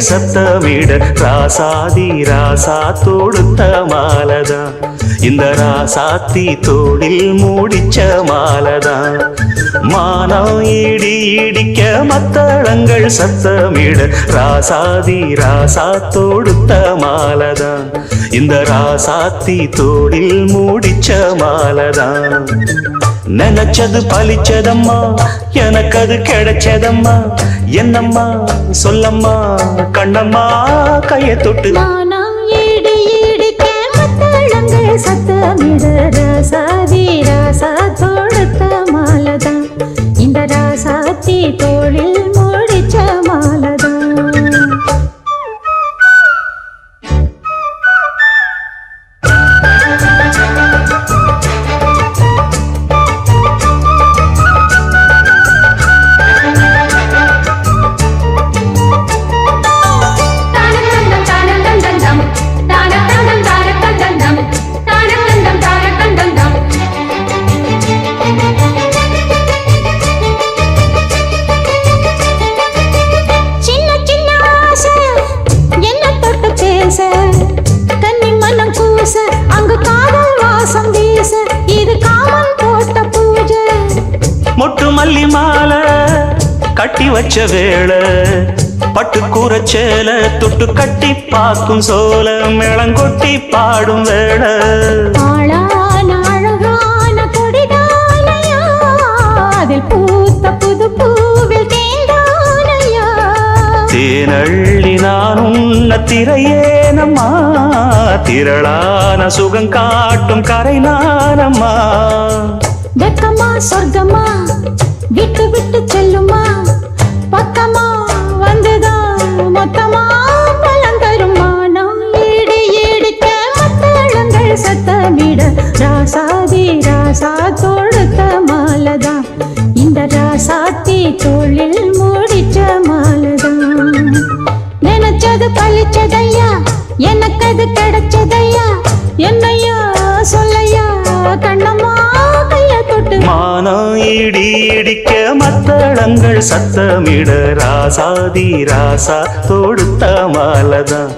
மத்தளங்கள் சத்தமிட ராசாதி ராசா தொடுத்த மாலதான் இந்த ராசாத்தி தோளில் மூடிச்ச மாலதான் மானம் இடி இடிக்க மத்தளங்கள் சத்தமிட ராசாதி ராசா தொடுத்த மாலதான் இந்த ராசாத்தி தோளில் மூடிச்ச மாலதான் நினைச்சது பலிச்சதம்மா எனக்கு அது கிடைச்சதம்மா என்னம்மா சொல்லம்மா கண்ணம்மா கையை தொட்டு சத்தமிட ராசாதி ராசா தொடுத்த மாலதான் இந்த ராசாத்தி தோளில் மூடிச்ச மாலதான் மொட்டு மல்லி மாலை கட்டி வச்ச வேளை பட்டு கூரச்சேல தொட்டு கட்டி பார்க்கும் சோல மேளங்கொட்டி பாடும் வேளை தேனள்ளி நான் உன்ன திரையேனம்மா திரளான சுகம் காட்டும் கரை நானம்மா வெக்கமா சொர்க்கமா விட்டு விட்டு செல்லுமா பக்கமா வந்துதான் மொத்தமா பலம் தருமா நாம் ஈடு ஈடிக்க மத்தளங்கள் சத்தமிட ராசாதி ராசா தொடுத்த மாலதான் இந்த ராசாத்தி தோளில் மூடிச்ச மாலதான் நினைச்சது பழிச்சதையா எனக்கு அது கிடைச்சதையா என்னையா சொல்லையா கண்ணம்மா மானம் இடி இடிக்க மத்தளங்கள் சத்தமிட ராசாதி ராசா தொடுத்த மாலதான்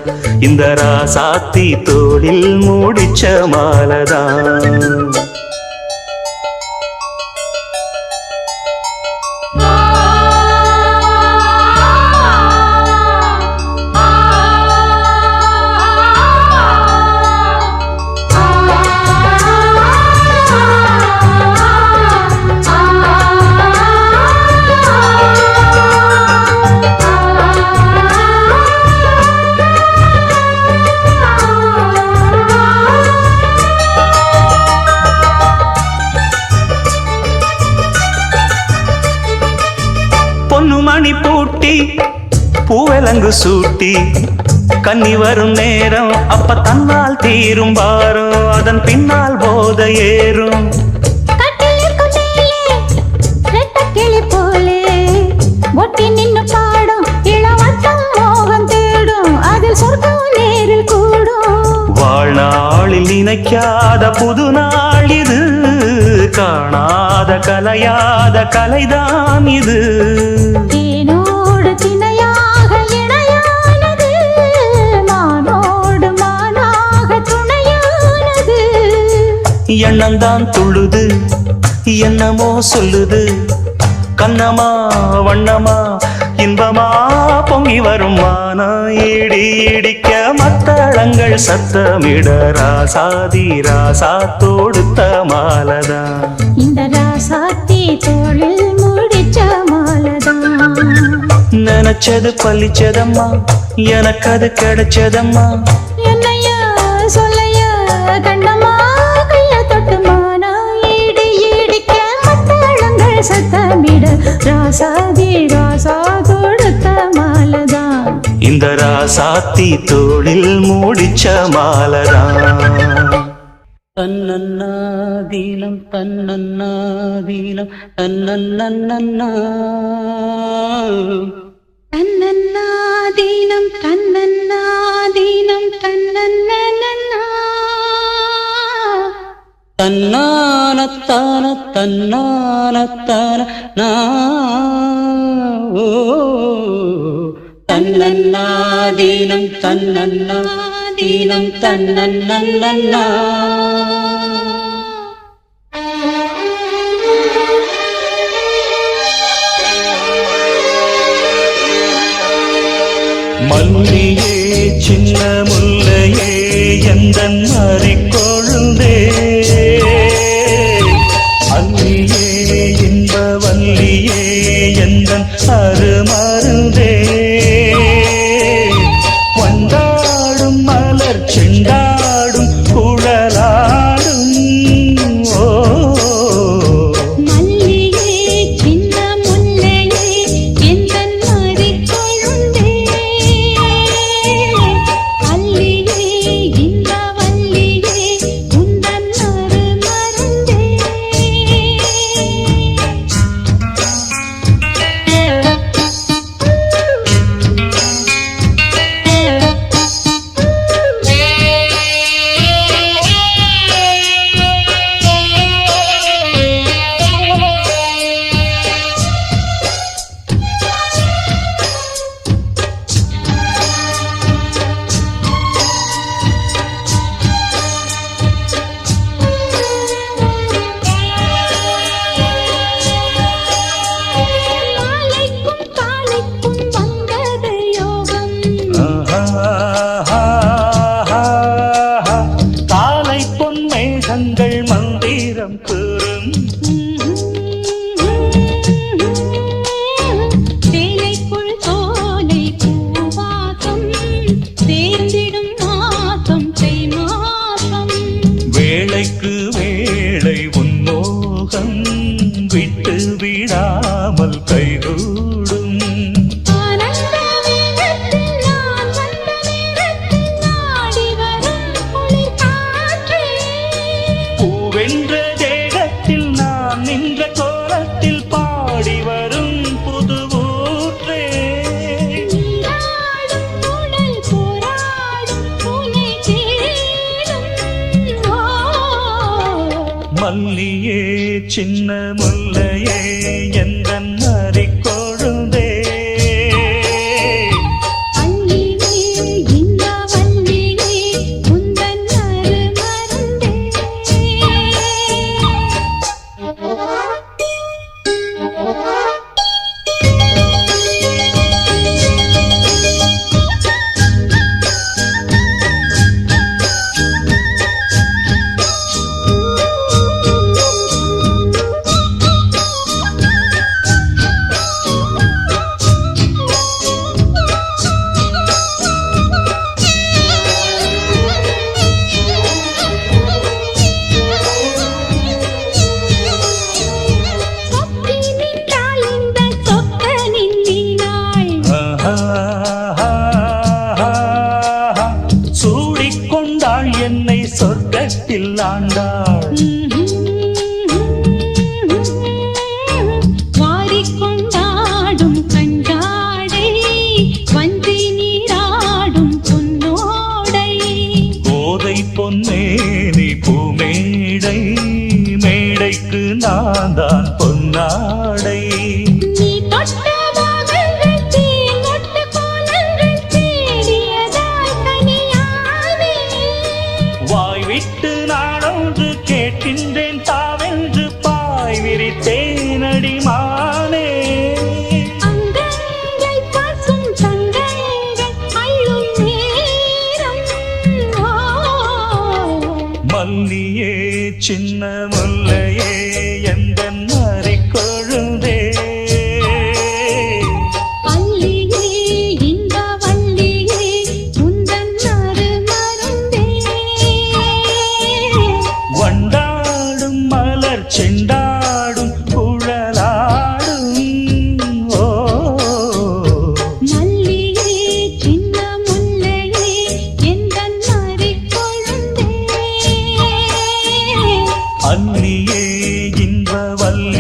இந்த ராசாத்தி தோளில் மூடிச்ச மாலதான் பொன்னுமணி பூட்டி பூவலங்கு சூட்டி கன்னி வரும் நேரம் அப்ப தன்னால் தீரும் பாரம் அதன் பின்னால் போத ஏறும் போலே ஒட்டி நின்னு பாடும் இளவட்டம் மோகம் தேடும் அதில் சொர்க்கம் நேரில் கூடும் வாழ்நாளில் நினைக்காத புது நாள் இது காணாத கலையாத கலைதான் இது தேனோடு திணையாக இணையானது மானோடு மானாக துணையானது எண்ணம்தான் துள்ளுது என்னமோ சொல்லுது கண்ணமா வண்ணமா இன்பமா பொங்கி வரும் மானா இடி இடிக்க மத்தளங்கள் சத்தமிட ராசாதி ராசா தொடுத்த மாலதான் இந்த ராசாத்தி தோளில் மூடிச்ச மாலதான் நினைச்சது பழிச்சதம்மா எனக்கு அது கிடைச்சதம்மா என்னையா சொல்லையா கண்ணம்மா கைய தொட்டு மானா ஈடு ஈடிக்க மத்தளங்கள் சத்தமிட ராசாதி ராசா தொடுத்த மாலதான் இந்த ராசாத்தி தோளில் மூடிச்ச மாலதான் தன்னன்னாதீனம் தன்னன்னாதீனம் தன்னன்னன்னா தன்னன்னாதீனம் தன்னன்னாதீனம் தன்னன்னன்னா தன்னானத்தான தன்னானத்தான ஓ தன்னன்னா தீனம் தன்னன்னா தீனம் தன்னன்னா. மல்லியே சின்ன முல்லையே எந்தன் மாறிக்கொழுந்தே, அல்லியே இன்ப வல்லியே எந்தன் அருமருந்தே, வண்டாடும் மலர் செண்டாடும் குழலாடும் ஓ. மந்திரம் கூறும் சேலைக்குள் சோலை பூவாசம் சேர்ந்திடும் மாசம் மாசம், வேளைக்கு வேளை உன்மோகம் விட்டு விடாமல் கைகூடும். வென்ற தேகத்தில் நான் நின்ற கோலத்தில் பாடி வரும் புது ஊற்றே, மல்லியே சின்ன முல்லையே எந்தன் மாறிக்கொழுந்தே, சூடிக்கொண்டாள் என்னை சொர்க்கத்தில் ஆண்டாள், வாரிக்கொண்டாடும் கண்டாடை வந்தி நீராடும் பொன்னோடை, போதை பொன்னேனி பூமேடை மேடைக்கு நான் தான் பொன்னாடை, வாய் விட்டு நாடொன்று கேட்கின்றேன் தாவென்று பாய் விரித்தேன் அடிமானே, மல்லியே சின்ன முல்லையே எந்தன் மாறிக்கொழுந்தே, வண்டாடும் மலர் செண்டாடும் குழலாடும் ஓ. மல்லியே சின்ன முல்லையே எந்தன் மாறிக்கொழுந்தே, அல்லியே இன்ப வல்லியே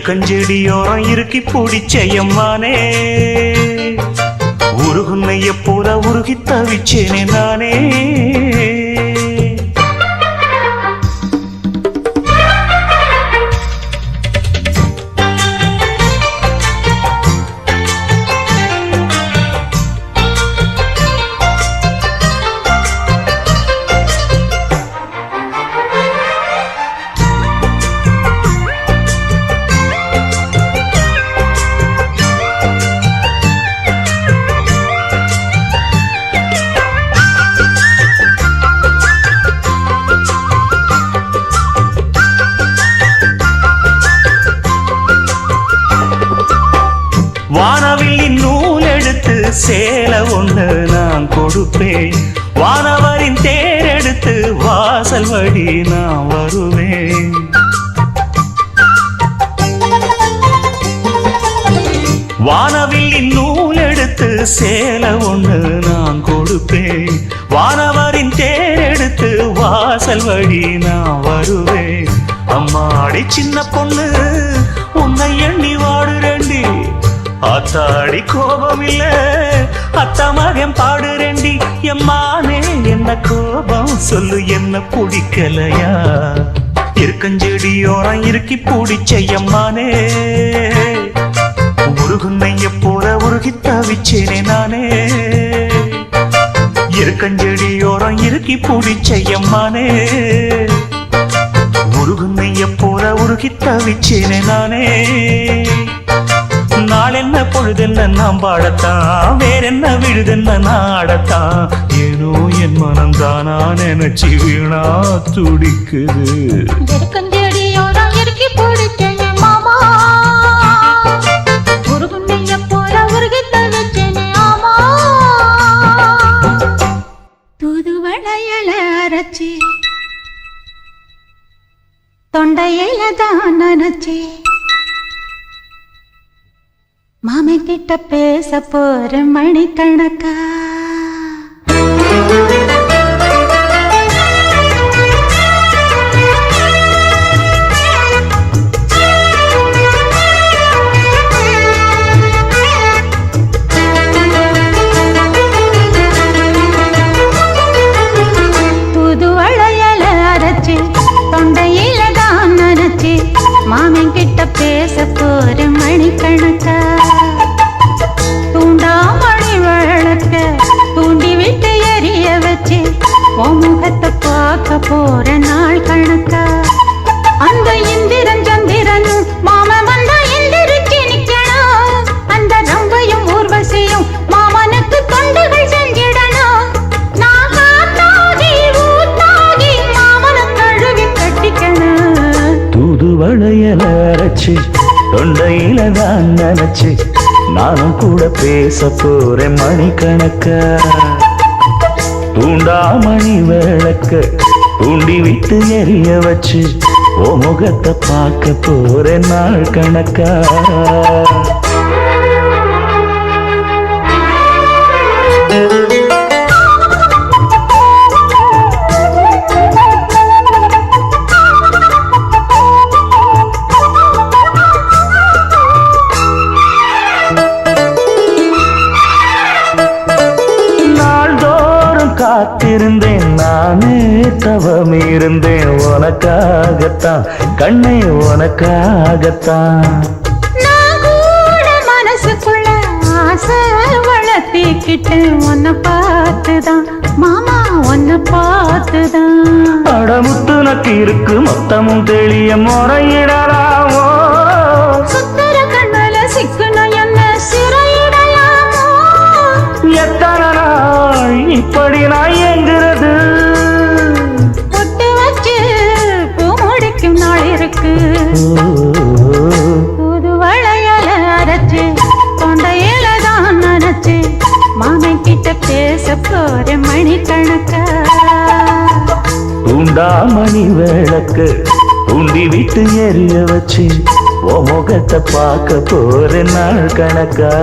எருக்கஞ்செடியோரம் இறுக்கி பிடிச்சையம்மானே உருகுன்னைய போல உருகி தவிச்சேனே நானே வானவில்லின் நூல் எடுத்து சேலை ஒண்ணு நான் கொடுப்பேன் வானவரின் தேர் எடுத்து வாசல் வழி நான் வருவேன் வானவில்லின் நூல் எடுத்து சேலை ஒண்ணு நான் கொடுப்பேன் வானவரின் தேர் எடுத்து வாசல் வழி நான் வருவேன் அம்மாடி சின்ன பொண்ணு உன்னை எண்ணி வாடுறேண்டி ஆத்தாடி கோபம் இல்ல அத்தா மகன் பாடுறேண்டி எம்மானே என்ன கோபம் சொல்லு என்ன பிடிக்கலையா இருக்கஞ்செடியோரம் இறுக்கி பிடிச்சையம்மானே உருகுன்னைய போல உருகி தவிச்சேனே நானே இருக்கஞ்செடியோரம் இறுக்கி பிடிச்சையம்மானே உருகுன்னைய போல உருகி தவிச்சேனே நானே நாளென்ன பொழுதென்ன நாம் பாடத்தான் வேறென்ன விழுதென்ன நாடத்தான் ஏனோ என் மனம் தானா நினைச்சு வீணா துடிக்குது எருக்கஞ்செடியோரம் இறுக்கி பிடிச்சேனே மாமா உருகுன்னைய போல உருகி தவிச்சேனே ஆமா தூதுவளையல அரைச்சி தொண்டையில தான் நினைச்சி மாமன் கிட்ட பேச போற மணிக்கணக்கா தூதுவளையல அரைச்சி தொண்டையில தான் நினைச்சி மாமன் கிட்ட பேச போற மணிக்கணக்கா தூண்டாமணி விளக்க தூண்டி விட்டு எரிய வச்சு உன் முகத்தை பார்க்க போற நாள் கணக்கா அந்த இந்திரன் சந்திரனும் மாமன் வந்தா எந்திரிச்சு நிக்கணும் அந்த ரம்பையும் ஊர்வசியும் மாமனுக்கு தொண்டுகள் செஞ்சிடணும் நான் காத்தாகி ஊத்தாகி மாமனை கழுவி கட்டிக்கணும் தூதுவளையல அரைச்சு தொண்டையில தான் நினைச்சு நானும் கூட பேச போறேன் மணிக்கணக்கா தூண்டாமணி விளக்க தூண்டி விட்டு எரிய வச்சு ஓ முகத்தை பார்க்க போறேன் நாள் கணக்கா காத்திருந்தேன் நானே தவம் இருந்தேன் உனக்காகத்தான் கண்ணே உனக்காகத்தான் நான் கூட மனசுக்குள்ள ஆசை வளர்த்திக்கிட்டேன் உன்னை பார்த்துதான் மாமா உன்னை பார்த்துதான் அடமுத்து நக்கு இருக்கு மொத்தமும் தெளிய முறையிடலாமோ சுத்தர கண்ணுல சிக்கணும் என்ன சிறையிடலாமோ எத்தனை நாள் இப்படி நான் எங்கிறது பொட்டு வச்சு பூ முடிக்கும் நாள் இருக்கு தூதுவளையல அரைச்சு தொண்டையில தான் நினைச்சு மாமன் கிட்ட பேச போற மணிக்கணக்கா தூண்டாமணி விளக்கு தூண்டி விட்டு எரிய வச்சு ஓ முகத்தை பார்க்க போற நாள் கணக்கா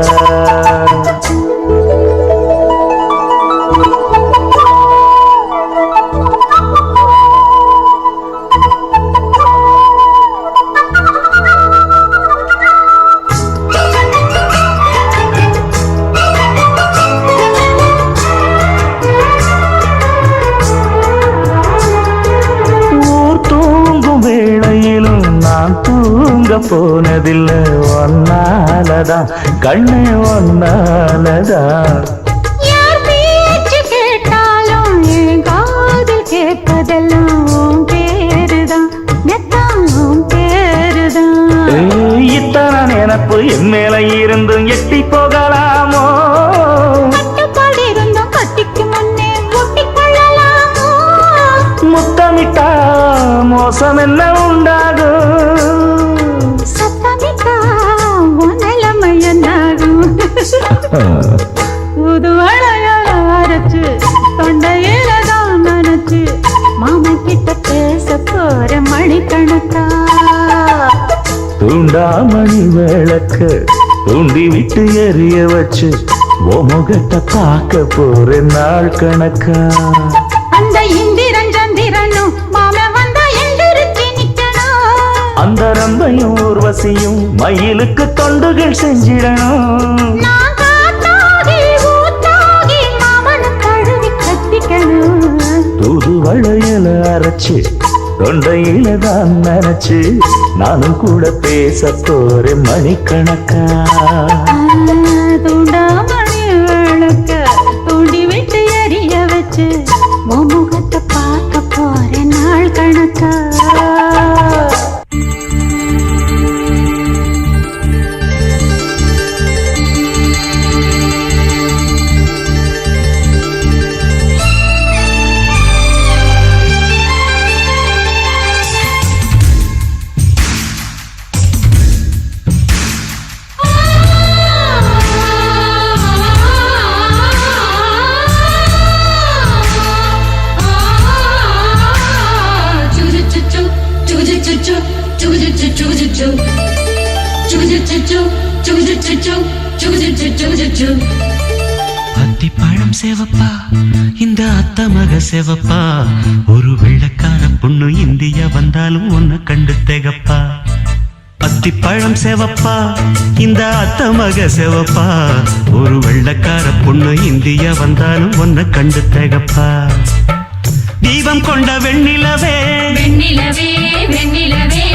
ஒன்னாலதான் கண்ணு ஒன்னாலதான். யார் பேச்சு கேட்டாலும் என் காதில் கேட்பதெல்லாம் உன் பேருதான், மெத்தம் உன் பேருதான். இத்தனை நினப்பு என் மேல இருந்தும் எட்டி போகலாமோ? கட்டுப்பாடு இருந்தும் கட்டிக்கு முன்னே ஒட்டிக் கொள்ளலாமோ? முத்தமிட்டா மோசம் என்ன உண்டாகும்? சத்தமிட்டா உன் நிலைமை என்னாகும்? புது வளையல் அரைச்சு தொண்டையில தான் நனைச்சு மாமா கிட்ட பேச போற மணிக்கணக்கா. தூண்டாமணி விளக்கு தூண்டி விட்டு எரிய வச்சு ஓ முகத்தை பார்க்க போற நாள் கணக்கா. அந்த இந்திரன் சந்திரனும் மாமா வந்தா எந்திரிச்சு நிக்கணும். அந்த ரம்பையும் ஊர்வசியும் மயிலுக்கு தொண்டுகள் செஞ்சிடணும். நான் காத்தாகி ஊத்தாகி மாமனை தழுவி கத்திக்கணும். தூது வளையல அரைச்சு தொண்டையில தான் நினைச்சு நானும் கூட பேச போறேன் மணிக்கணக்கா. தூண்டாமணி விளக்க தூண்டி விட்டு எரிய வச்சு உன் முகத்தை பார்க்க போற நாள் கணக்கா. அத்திப்பழம் சேவப்பா இந்த அத்த மக சேவப்பா, ஒரு வெள்ளக்கார பொண்ணு இந்தியா வந்தாலும் ஒன்னு கண்டு தேகப்பா. அத்திப்பழம் சேவப்பா இந்த அத்த மக சேவப்பா, ஒரு வெள்ளக்கார பொண்ணு இந்தியா வந்தாலும் ஒன்னு கண்டு தேகப்பா. தீபம் கொண்ட வெண்ணிலவே வெண்ணிலவே வெண்ணிலவே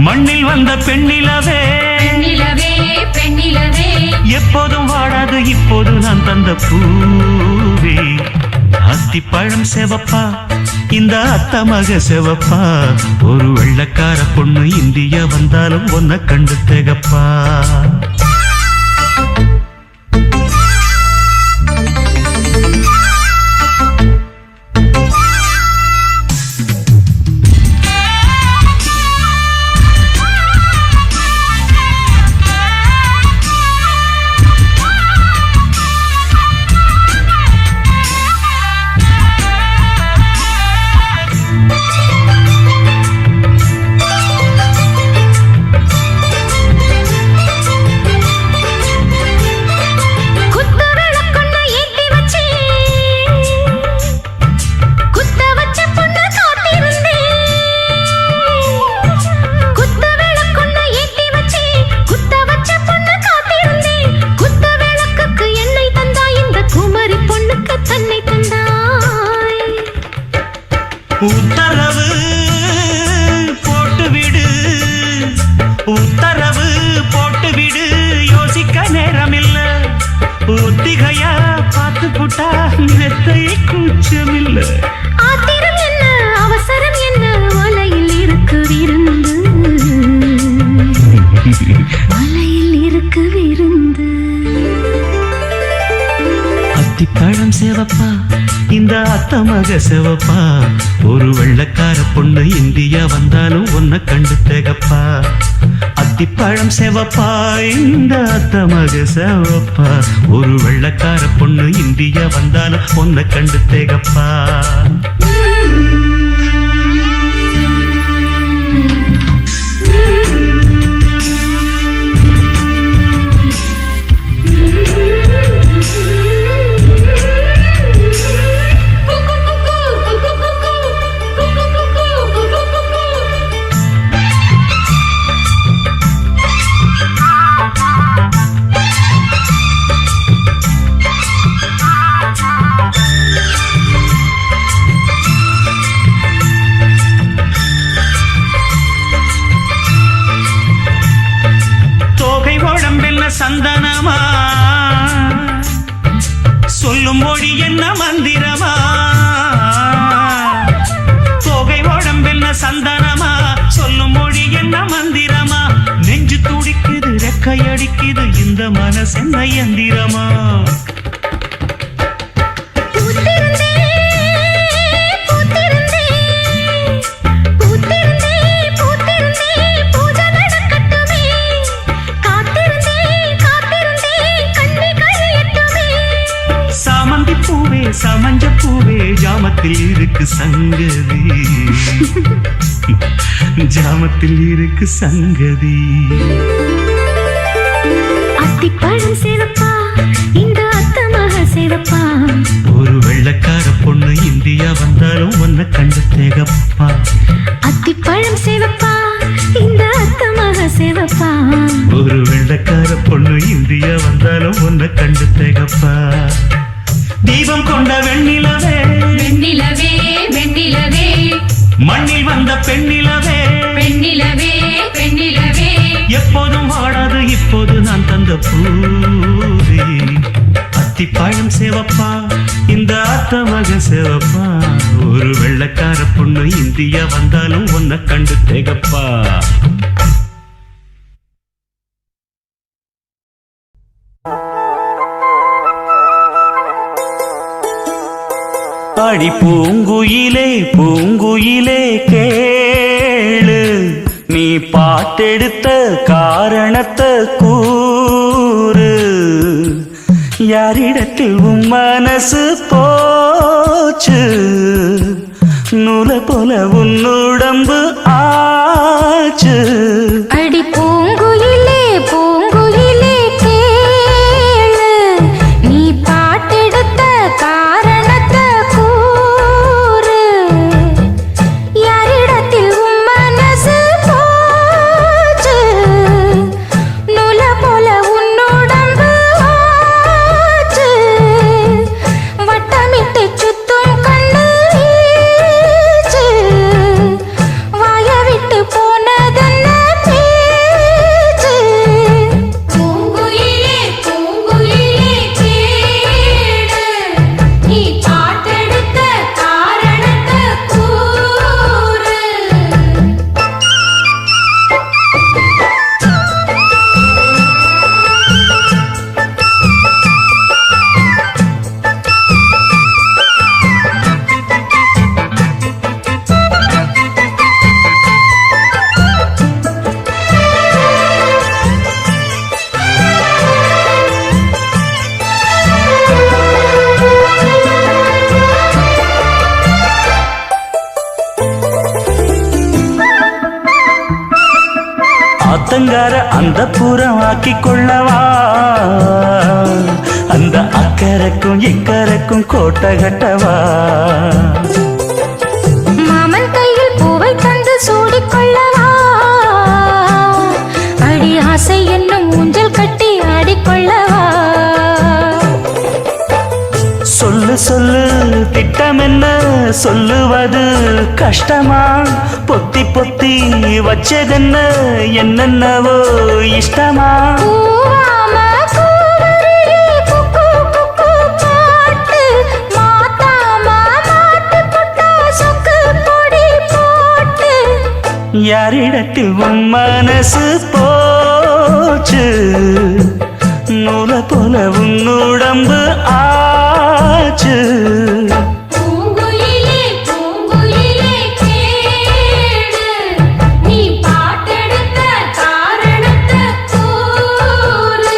மண்ணில் வந்த பெண்ணிலவே பெண்ணிலவே பெண்ணிலவே எப்போதும் வாடாது இப்போது நான் தந்த பூவே. அத்திப்பழம் செவப்பா இந்த அத்த மக செவப்பா, ஒரு வெள்ளக்கார பொண்ணு இந்தியா வந்தாலும் ஒன்ன கண்டு தேகப்பா. உத்தரவு போட்டு விடு, உத்தரவு போட்டு விடு, யோசிக்க நேரமில்ல. ஒத்திகையா பார்த்து போட்டா மெத்தை கூச்சமில்ல. ஆத்திரம் என்ன அவசரம் என்ன, வலையில் இருக்கு விருந்து, வலையில் இருக்கு விருந்து. அத்திப்பழம் சேவப்பா இந்த அத்த மக செவப்பா, ஒரு வெள்ளக்கார பொண்ணு இந்தியா வந்தாலும் ஒன்ன கண்டு தேகப்பா. அத்திப்பழம் செவப்பா இந்த அத்த மக செவப்பா, ஒரு வெள்ளக்கார பொண்ணு இந்தியா வந்தாலும் ஒன்ன கண்டு தேகப்பா. துடிக்குது இந்த மனசு என்ன எந்திரமா சாமந்தி பூவே சமஞ்ச பூவே ஜாமத்தில் இருக்கு சங்கதி ஜாமத்தில் இருக்கு சங்கதி அத்திப்பழம் சேவப்பா இந்த அத்தமாக சேவப்பா ஒரு வெள்ளக்கார பொண்ணு இந்தியா வந்தாலும் உன்னை கண்டு தேகப்பா அத்திப்பழம் சேவப்பா இந்த அத்தமாக சேவப்பா ஒரு வெள்ளக்கார பொண்ணு இந்தியா வந்தாலும் உன்னை கண்டு தேகப்பா தீபம் கொண்ட வெண்ணிலவே வெண்ணிலவே வெண்ணிலவே மண்ணில் வந்த பெண்ணிலவே பெண்ணிலவே பெண்ணிலவே எப்போதும் வாடாது இப்போது நான் தந்த பூவே அத்திப்பழம் சேவப்பா இந்த அத்தமக சேவப்பா ஒரு வெள்ளக்கார பொண்ணு இந்தியா வந்தாலும் உன்னை கண்டு தேகப்பா அடி பூங்குயிலே பூங்குயிலே கேளு நீ பாட்டெடுத்த காரணத்தை கூறு யாரிடத்தில் உன் மனசு போச்சு நூலை போல உன் உடம்பு ஆச்சு அடி பூங்குயிலே பூங்குயிலே கேளு நீ பாட்டெடுத்த காரணத்தை கூறு யாரிடத்தில் உன் மனசு போச்சு நூல போல உன்னுடம்பு ஆச்சு வட்டமிட்டு சுத்தும் கண்ணு ஈச்சு வாய விட்டு போனதென்ன பேச்சு பூங்குயிலே பூங்குயிலே கேளு நீ பாட்டெடுத்த காரணத்தை கூறு ஆத்தங்கார அந்த புறம் ஆக்கி கொள்ளவா அந்த அக்கறைக்கும் இக்கரைக்கும் கோட்டை கட்டவா மாமன் கையில் பூவை தந்து சூடிக்கொள்ளவா அடி ஆசை என்னும் ஊஞ்சல் கட்டி ஆடிக்கொள்ளவா சொல்லு சொல்லு திட்டம் என்ன சொல்லுவது கஷ்டமா பொத்தி பொத்தி வச்சதென்ன என்னென்னவோ இஷ்டமா பூவாம கூவருளி குக்கு குக்கு பாட்டு மாத்தாம மாட்டு புட்டா சொக்கு பொடி போட்டு யாரிடத்தில் உன் மனசு போச்சு நூலை போல உன் உடம்பு ஆச்சு பூங்குயிலே பூங்குயிலே கேளு நீ பாட்டெடுத்த காரணத்தை கூறு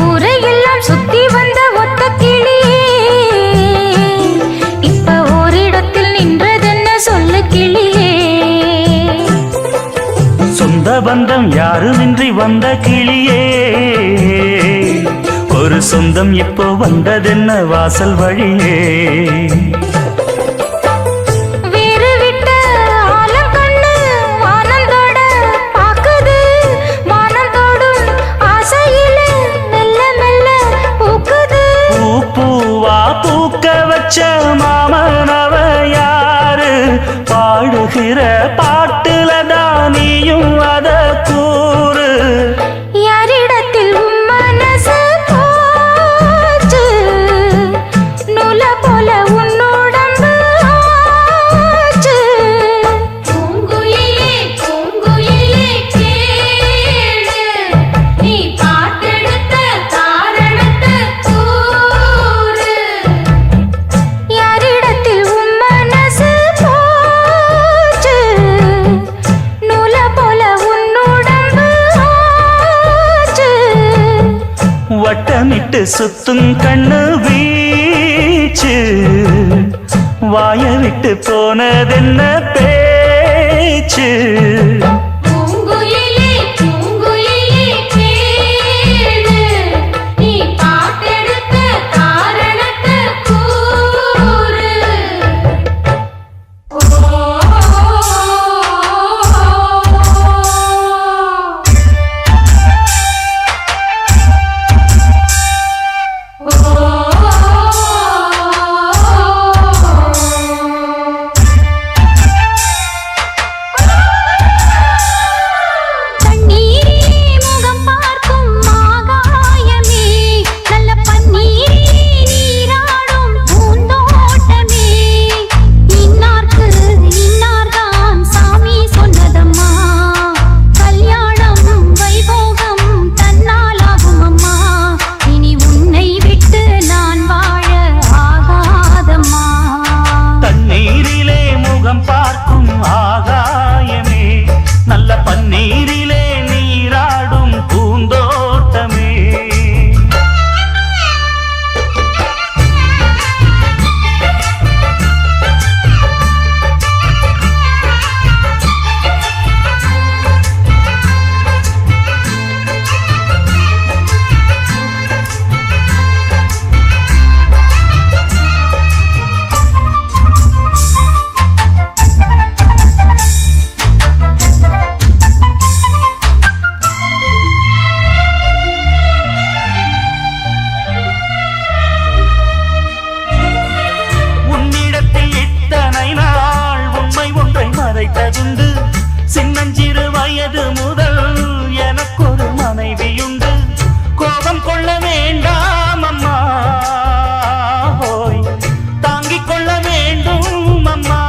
ஊரையெல்லாம் சுத்தி வந்த ஒத்த கிளியே இப்ப ஓரிடத்தில் நின்றதென்ன சொல்லு கிளியே சொந்த பந்தம் யாருமின்றி வந்த கிளியே ஒரு சொந்தம் இப்போ வந்ததென்ன வாசல் வழியே வேறு விட்ட ஆலம் கண்ணு ஆனந்தோட பாக்குது வட்டமிட்டு சுத்தும் கண்ணு வீச்சு வாய விட்டு போனதென்ன பேச்சு பூங்குயிலே பூங்குயிலே கேளு நீ பாட்டெடுத்த காரணத்தை கூறு சின்னஞ்சிறு வயது முதல் எனக்கொரு மனைவியுண்டு கோபம் கொள்ள வேண்டாம் அம்மா ஹோய் தாங்கிக் கொள்ள வேண்டும் அம்மா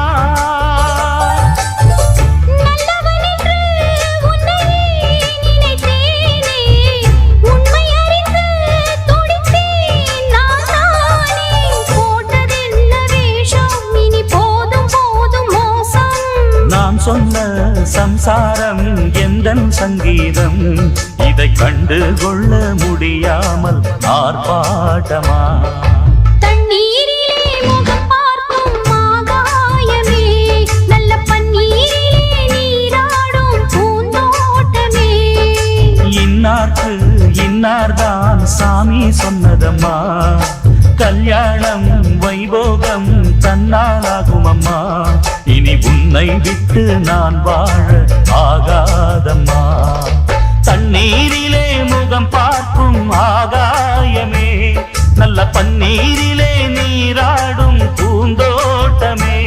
நான் சொன்ன சம்சாரம் எந்தன் சங்கீதம் இதை கண்டு கொள்ள முடியாமல் ஆர்ப்பாட்டமா தண்ணீரிலே முகம் பார்க்கும் ஆகாயமே நல்ல பன்னீரிலே நீராடும் பூந்தோட்டமே இன்னார்க்கு இன்னார்தான் சாமி சொன்னதம்மா கல்யாணம் வைபோகம் தன்னாலாகும் அம்மா இனி உன்னை விட்டு நான் வாழ ஆகாதம்மா தண்ணீரிலே முகம் பார்க்கும் ஆகாயமே நல்ல பன்னீரிலே நீராடும் பூந்தோட்டமே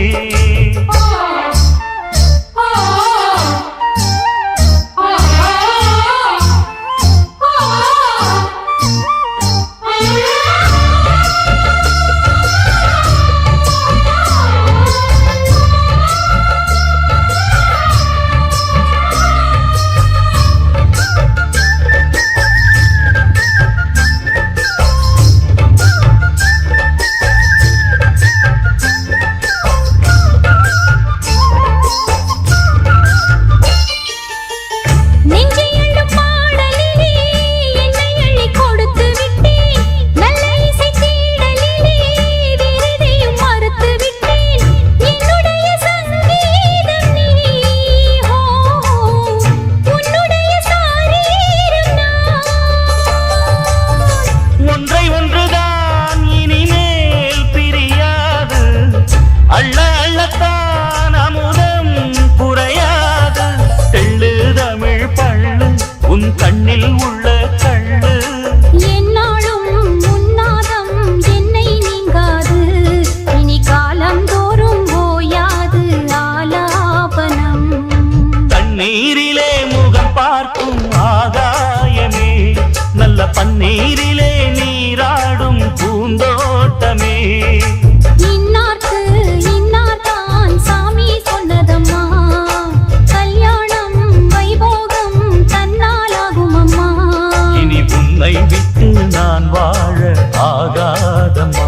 கண்ணில் உள்ள கள்ளு என்னாலும் உன்னாதம் என்னை நீங்காது இனி காலம் தோறும் ஓயாது ஆலாபனம் தண்ணீரிலே முகம் பார்க்கும் ஆகாயமே நல்ல பன்னீரிலே நீராடும் பூந்தோட்டமே இன்னார்க்கு இன்னார்தான் சாமி சொன்னதம்மா கல்யாணம் வைபோகம் தன்னாலாகும் அம்மா இனி உன்னை விட்டு நான் வாழ ஆகாதம்மா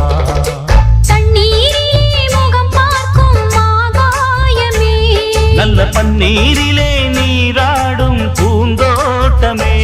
தண்ணீரிலே முகம் பார்க்கும் ஆகாயமே நல்ல பன்னீரிலே நீராடும் பூந்தோட்டமே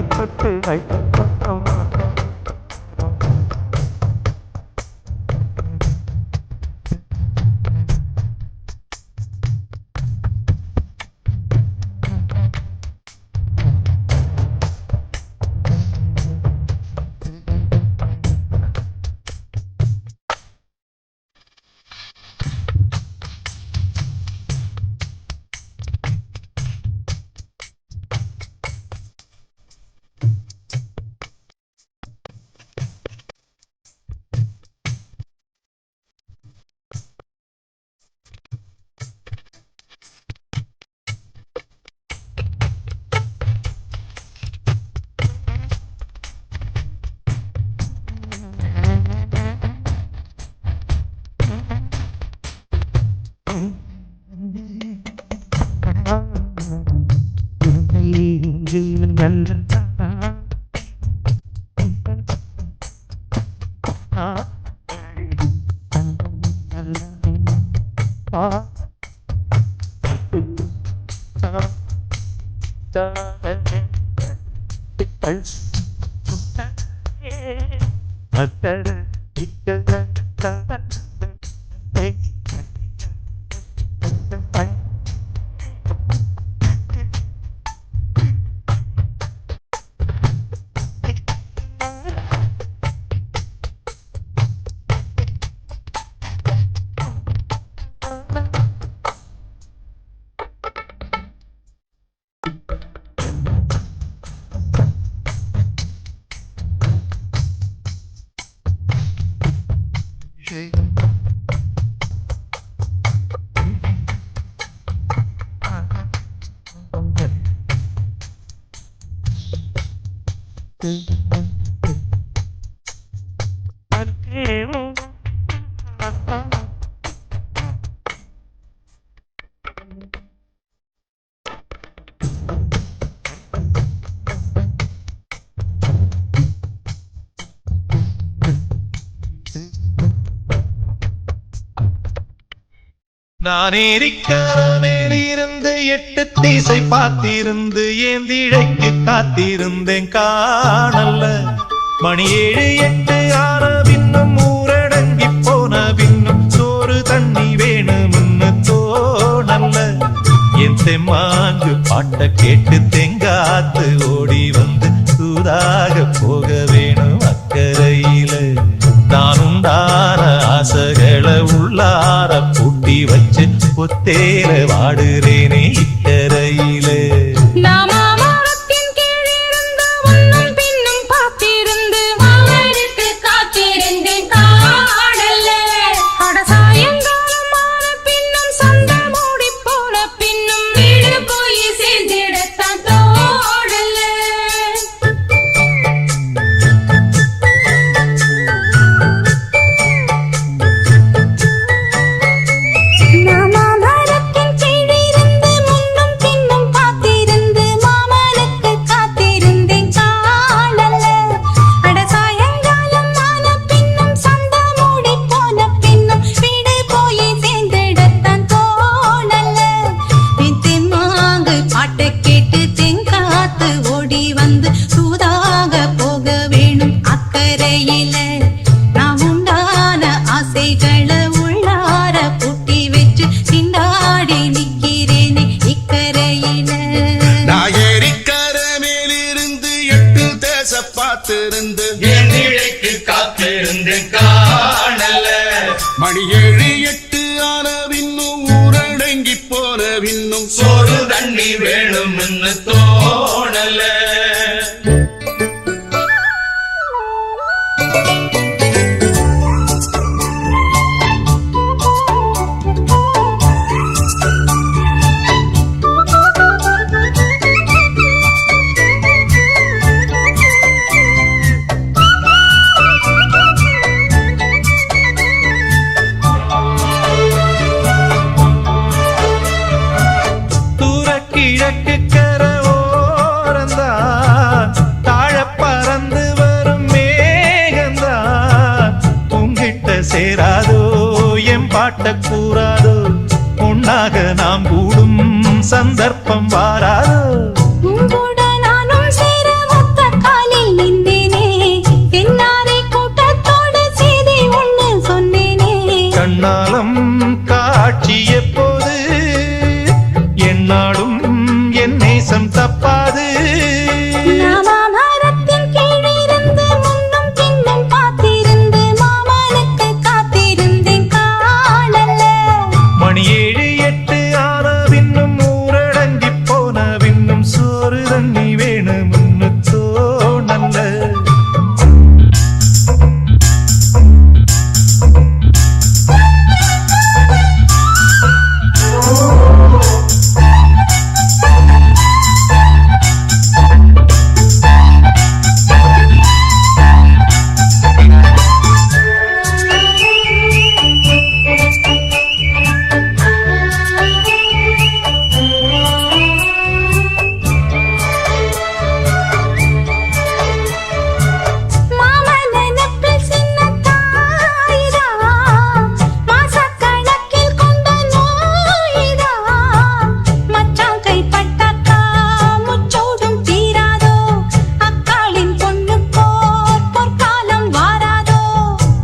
தொட்டு நான் ஏரிக்காமேலிருந்து 8 திசை பார்த்திருந்து ஏந்திழைக்கு காத்திருந்தேன் காணல்ல மணி 7 8 ஆன பின்னும் ஊரடங்கி போன பின்னும் சோறு தண்ணி வேணும்னு தோணல்ல என் தெம்மாங்கு பாட்ட கேட்டு தெங்காத்து ஓடி வந்து சூதாக போக வேணும் அக்கறையில நான் உண்டான ஆசைகளை உள்ளார பூட்டி வச்சு ஒத்தேல வாடுறேனே இக்கரையில பார்த்திருந்து ஏந்திழைக்கு காத்திருந்தேன் காணல மணி 7 8 ஆன பின்னும் ஊரடங்கி போன பின்னும் சோறு தண்ணி வேணும்னு தோணல கிழக்கு கரோரந்தான் தாழ பறந்து வரும் மேகந்தான் உங்கிட்ட சேராதோ என் பாட்ட கூறாதோ உன்னாக நாம் கூடும் சந்தர்ப்பம் வாராதோ உங்கூட நானும் சேர ஒத்த என்னாடும் என் நேசம் தப்பாது. மரத்தின் கீழிருந்து முன்னும் பின்னும் பார்த்திருந்து மாமனுக்கு காத்திருந்தேன் காணல. மணி 7 8 ஆன பின்னும் ஊரடங்கி போன பின்னும் சோறு தண்ணி வேணும்னு தோணல்ல.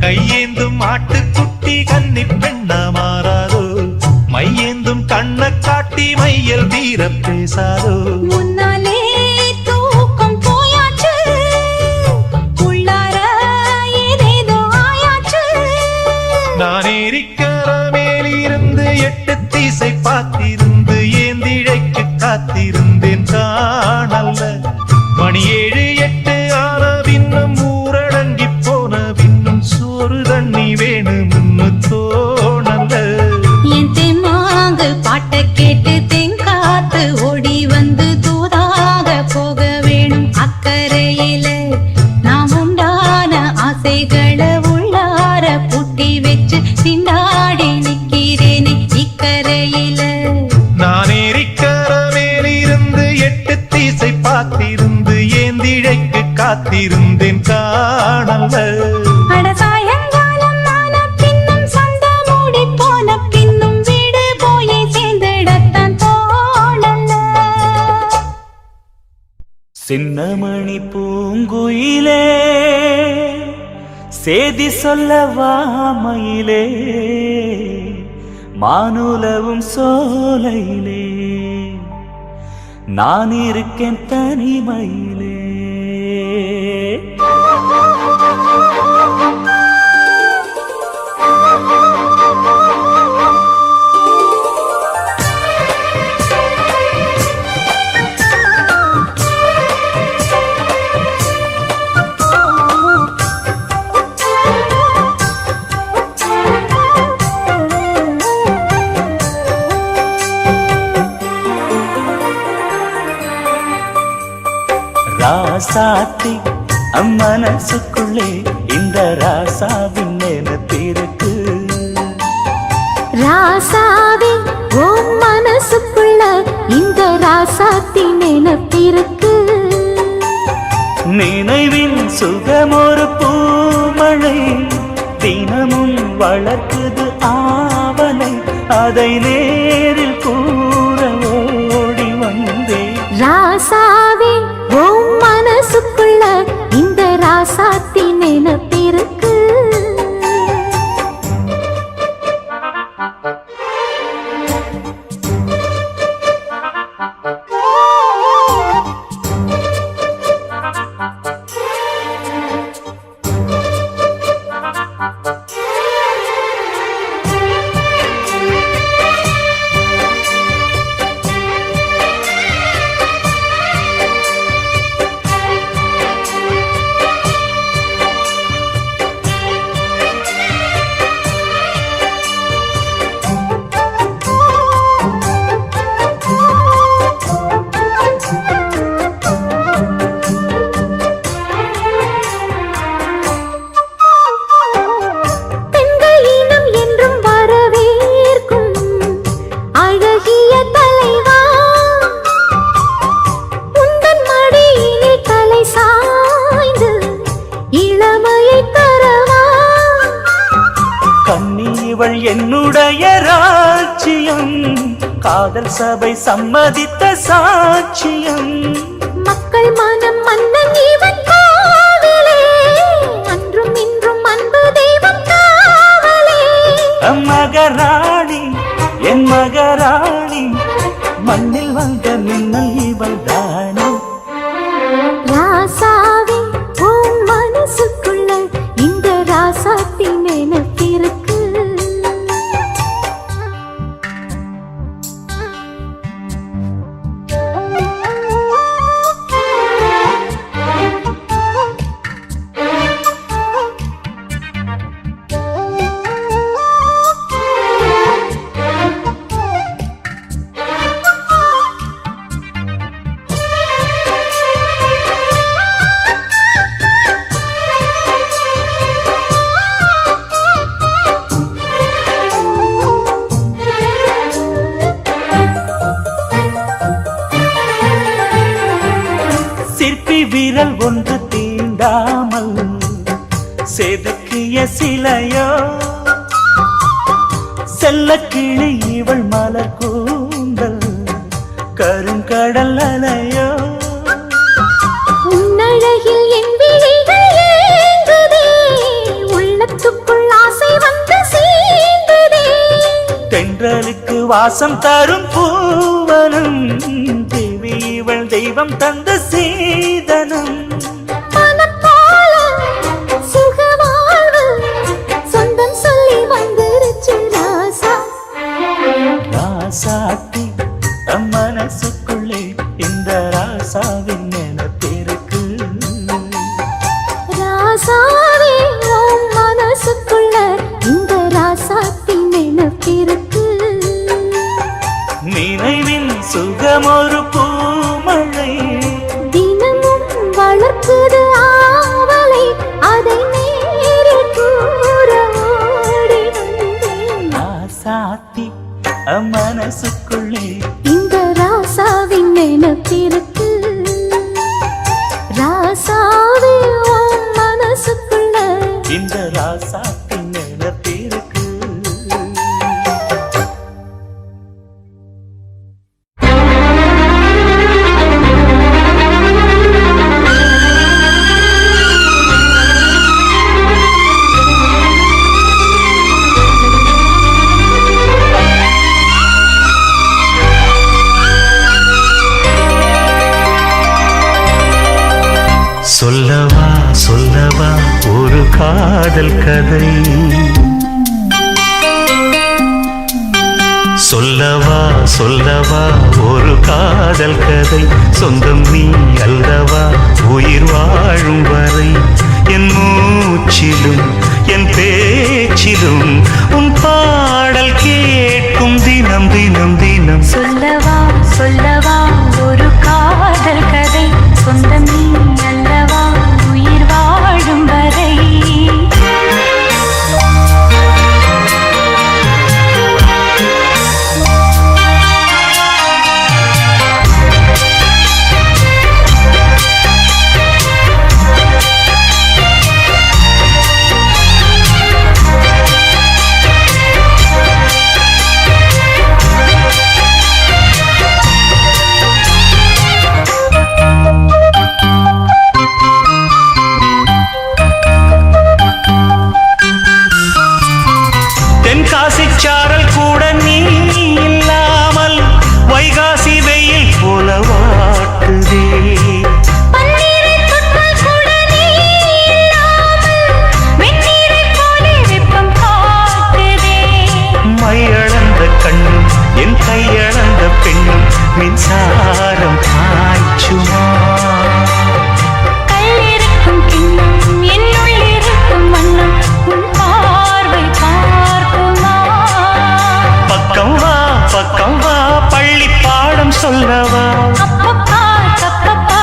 கையேந்தும் ஆட்டுக்குட்டி கன்னி பெண்ணா மாறாதோ, மையேந்தும் கண்ண காட்டி மையல் தீர பேசாதோ. முன்னாலே தூக்கம் போயாச்சு, உள்ளார ஏதேதோ ஆயாச்சு. நான் ஏரிக்கர மேலிருந்து 8 திசை பார்த்திருந்து ஏந்திழைக்கு காத்திருந்தேன் காணல்ல. மணி 7 8 ஆன பின்னும் ஊரடங்கி போன பின்னும் சோறு தண்ணி வேணும்னு தோணல்ல. என் தெம்மாங்கு பாட்டை கேட்டு தெங்காத்து ஓடி வந்து தூதாக போக வேணும் அக்கறையில. நாம் உண்டான ஆசைகளை உள்ளார பூட்டி வச்சு திண்டாடி நிக்கிறேனே இக்கரையில. நான் ஏரிக்கர மேலிருந்து 8 திசை பார்த்திருந்து ஏந்திழைக்கு காத்திருந்தேன் காணல்ல. அட சாயங்காலம் ஆன பின்னும் சண்டை மூடி போன பின்னும் வீடு போய் சேர்ந்திடத்தான் தோணல. சின்னமணி பூங்குயிலே சேதி சொல்லவா மயிலே, மானுலவும் சோலையிலே நான் இருக்கேன் தனிமையிலே. ராசாத்தி அம்மனசுக்குள்ளே இந்த ராசாவின் நினைப்பிருக்கு. ராசாவே உன் மனசுக்குள்ள இந்த ராசாத்தி நினைப்பிருக்கு. நினைவின் சுகமொரு பூமழை தினமும் வளர்க்குது ஆவலை, அதை நேரில் கூற ஓடி வந்தேன். ராசாவே உன் மனசுக்குள்ள இந்த ராசாத்தி நினைப்பிருக்கு. இவள் என்னுடைய ராஜ்யம், காதல் சபை சம்மதித்த சாட்சியம். மக்கள் மனம் மன்னன் இவன் காவலே, அன்றும் இன்றும் அன்பு தெய்வம் காவலே. மகராணி என் மகராணி, மண்ணில் வந்த மின்னல் இவள் தானே. ராசாவே உன் மனசுக்குள்ள இந்த ராசாத்தி நினைப்பிருக்கு. சிற்பி விரல் ஒன்று தீண்டாமல் செதுக்கிய சிலையோ, செல்ல கிளி இவள் மலர் கூந்தல் கருங்கடல் அலையோ. உன்னழகில் என் விழிகள் ஏங்குதே, உள்ளத்துக்குள் ஆசை வந்து சேர்ந்ததே. தென்றலுக்கு வாசம் தரும் பூவனும் தேவி இவள் தெய்வம் தந்த சீதனும். மனப்போல சுகவாழ்வு சொந்தம் சொல்லி வந்துருச்சு ராசா. ராசாத்தி நம் மனசுக்குள்ளே இந்த ராசாவின் நினைப்பிருக்கு. ராசாவே உன் மனசுக்குள்ள இந்த ராசாத்தி நினைப்பிருக்கு. நினைவின் சுகமொரு பூமழை தினமும் வளர்க்குது ஆவலை, அதை நேரில் கூற ஓடி வந்தேன். ராசாத்தி மனசுக்குள்ளே இந்த ராசாவின் நினைப்பிருக்கு. ராசாவே உன் மனசுக்குள்ள இந்த ராசாத்தின் நினைப்பிருக்கு. சொல்லவா சொல்லவா ஒரு காதல் கதை, சொல்லவா சொல்லவா ஒரு காதல் கதை. சொந்தம் நீ அல்லவா உயிர் வாழும் வரை. என் மூச்சிலும் என் பேச்சிலும் உன் பாடல் கேட்கும் தினம் தினம் தினம். சொல்லவா சொல்லவா ஒரு காதல் கதை, சொந்தம் நீ அல்லவா உயிர் வாழும் வரை. தென்காசி சாரல் கூட நீ இல்லாமல் வைகாசி வெயில் போல வாட்டுதே. பன்னீரை தொட்டால் கூட நீ இல்லாமல் வெந்நீரைப் போல வெப்பம் காட்டுதே. மையளந்த கண்ணும் என் கையளந்த பெண்ணும் மின்சாரம் பாய்ச்சுமா. கல்லிருக்கும் கிண்ணம் என்னுள் இருக்கும் வண்ணம் உன் பார்வை பார்க்குமா. பக்கம் வா பள்ளி பாடம் சொல்லவா. அப்பப்பா தப்பப்பா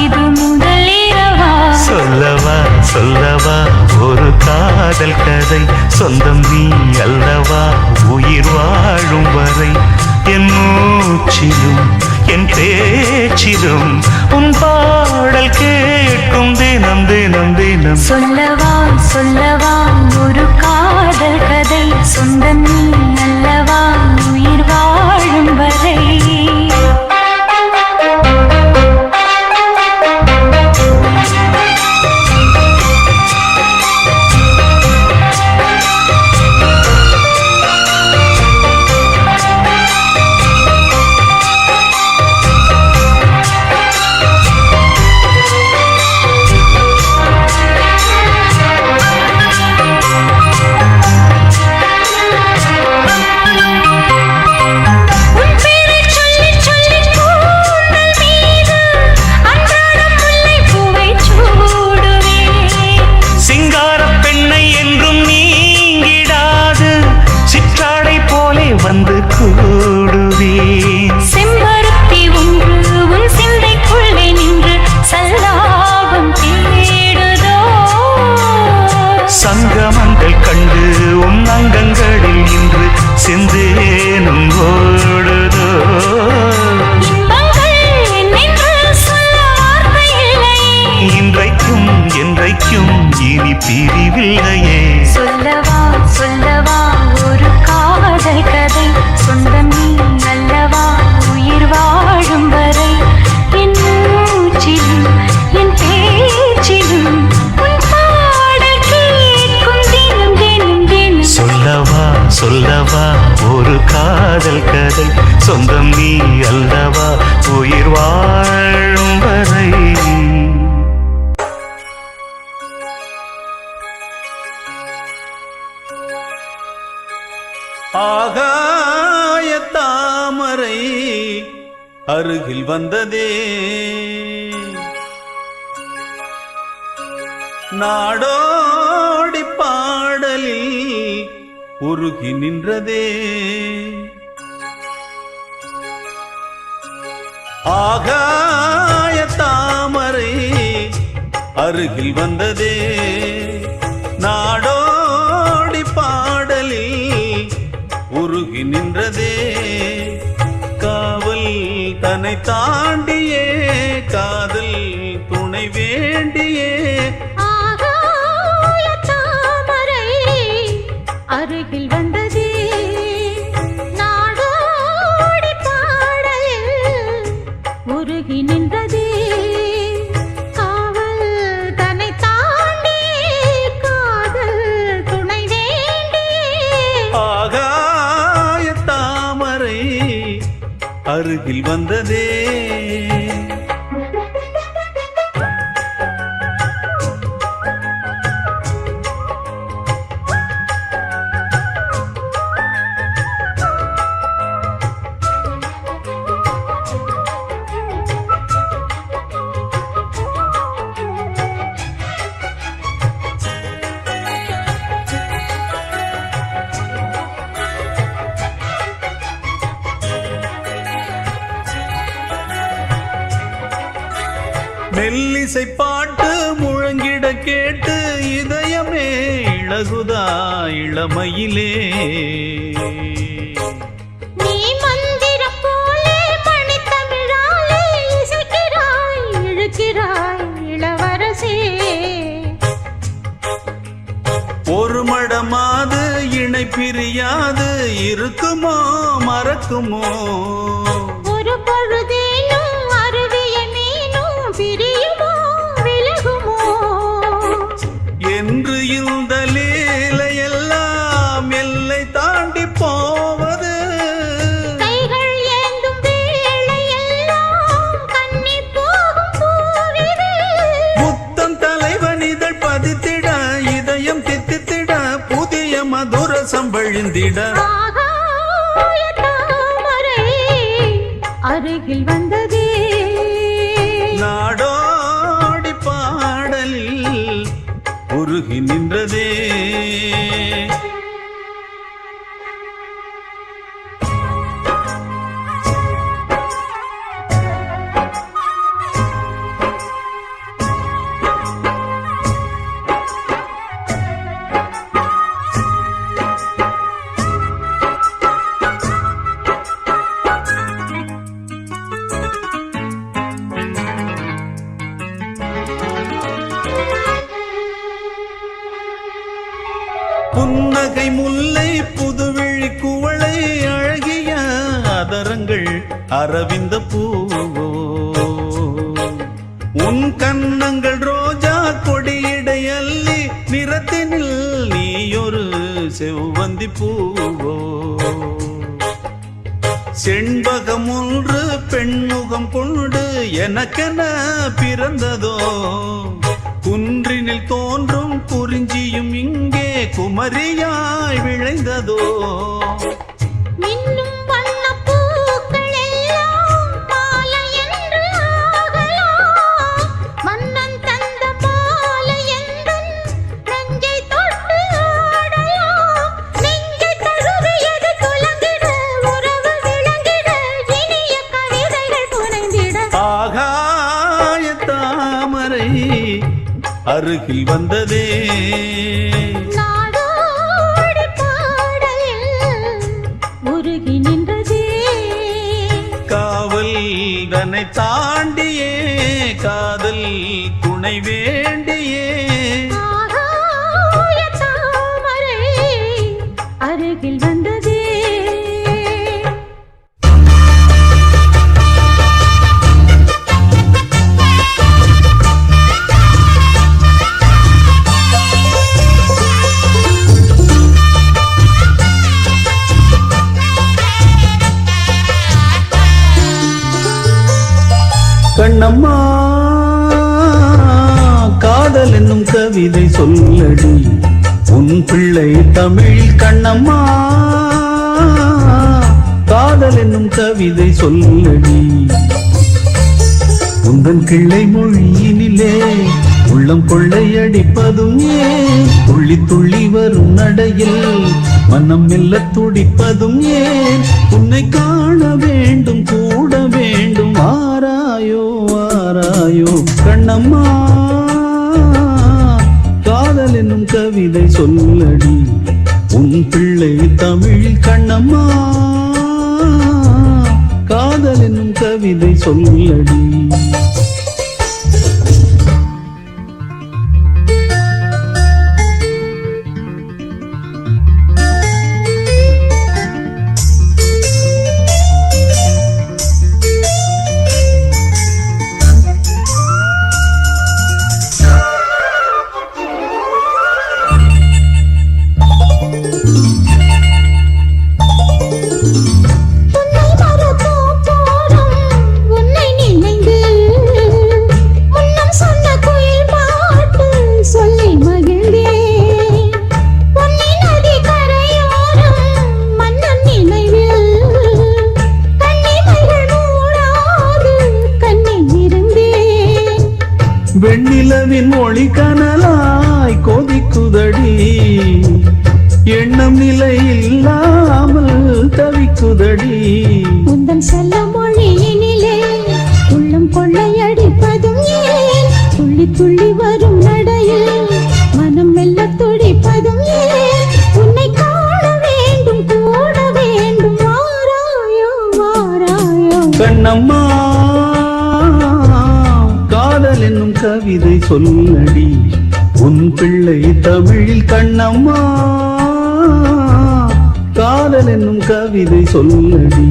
இது முதல் இரவா. சொல்லவா சொல்லவா ஒரு காதல் கதை. சொந்தம் நீ அல்லவா உயிர் வாழும் வரை. என் மூச்சிலும் என் பேச்சிலும் உன் பாடல் கேட்கும் தினம் தினம் தினம். சொல்லவா சொல்லவா ஒரு காதல் கதை, சொந்தம் நீ அல்லவா உயிர் வாழும் வரை. உயிர் வாழும் வரை. ஆகாய தாமரை அருகில் வந்ததே, நாடோடி பாடலில் உருகி நின்றதே. ஆகாய தாமரை அருகில் வந்ததே, நாடோடி பாடலில் உருகி நின்றதே. காவல் தன்னை தாண்டியே காதல் துணை வேண்டியே. ஆகாய தாமரை அருகில் வந்ததே, நாடோடி பாடலில் உருகி நின்றதே. காவல் தன்னை தாண்டியே காதல் துணை வேண்டியே. ஆகாய தாமரை அருகில் வந்ததே. மெல்லிசை பாட்டு முழங்கிட கேட்டு இதயமே இளகுதா இளமையிலே. நீ மந்திரம் போலே மணித்தமிழாலே இசைக்கிறாய் இழுக்கிறாய் இளவரசே. ஒரு மடமாது இணை பிரியாது இருக்குமோ மறக்குமோ. ஒரு பொழுதேனும் அருவிய மீனும் பிரியுமோ விலகுமோ. என்று இந்த லீலையெல்லாம் எல்லை தாண்டி போவது. கைகள் ஏந்தும் வேளையெல்லாம் கண்ணி போகும் பூவிது. புத்தம் தலைவனிதழ் பதித்திட இதயம் தித்தித்திட புதிய மதுரசம் வழிந்திட. ஆகாய தாமரை அருகில் வந்ததே, நாடோடி பாடலில் உருகி நின்றதே. புன்னகை முல்லை புதுவிழி குவளை அழகிய அதரங்கள் அரவிந்த பூவோ. உன் கன்னங்கள் ரோஜா கொடியிடை அள்ளி நிறத்தினில் நீயொரு செவ்வந்தி பூவோ. செண்பகம் ஒன்று பெண்முகம் கொண்டு எனக்கென பிறந்ததோ. குன்றினில் தோன்றும் குறிஞ்சியும் இங்கே குமரியாய் விளைந்ததோ. மின்னும் வண்ணப் பூக்கள் எல்லாம் மாலை என்று ஆகலாம். மன்னன் தந்த மாலை எந்தன் நெஞ்சை தொட்டு ஆடலாம். நெஞ்சை தழுவியது துலங்கிட உறவு விளங்கிட இனிய கவிதைகள் புனைந்திட. ஆகாய தாமரை அருகில் வந்ததே, நாடோடி பாடலில் உருகி நின்றதே. காவல் தன்னை தாண்டியே காதல் துணை வேண்டியே. ஆகாய தாமரை அருகில் வந்ததே. கண்ணம்மா காதல் என்னும் கவிதை சொல்லடி உன் பிள்ளை தமிழ் கண்ணம்மா காதல் என்னும் கவிதை சொல்லடி உந்தன் கிள்ளை மொழியினிலே உள்ளம் கொள்ளையடிப்பதும் ஏன் துள்ளி துள்ளி வரும் நடையில் மனம் மெல்ல துடிப்பதும் ஏன் உன்னை காண வேண்டும் கூட வேண்டும் ஆராயோ ஆராயோ கண்ணம்மா காதல் என்னும் கவிதை சொல்லடி உன் பிள்ளை தமிழ் கண்ணம்மா காதல் என்னும் கவிதை சொல்லடி வெண்ணிலவின் ஒளி கனலாய் கொதிக்குதடி எண்ணம் நிலை இல்லாமல் தவிக்குதடி உந்தன் செல்ல மொழியினிலே உள்ளம் கொள்ளையடிப்பதும் ஏன் துள்ளி துள்ளி வரும் நடையில் மனம் மெல்ல துடிப்பதும் ஏன் உன்னை காண வேண்டும் கூட வேண்டும் வாராயோ வாராயோ கண்ணம்மா காதல் என்னும் கவிதை சொல்லடி உன் பிள்ளை தமிழில் கண்ணம்மா காதல் என்னும் கவிதை சொல்லடி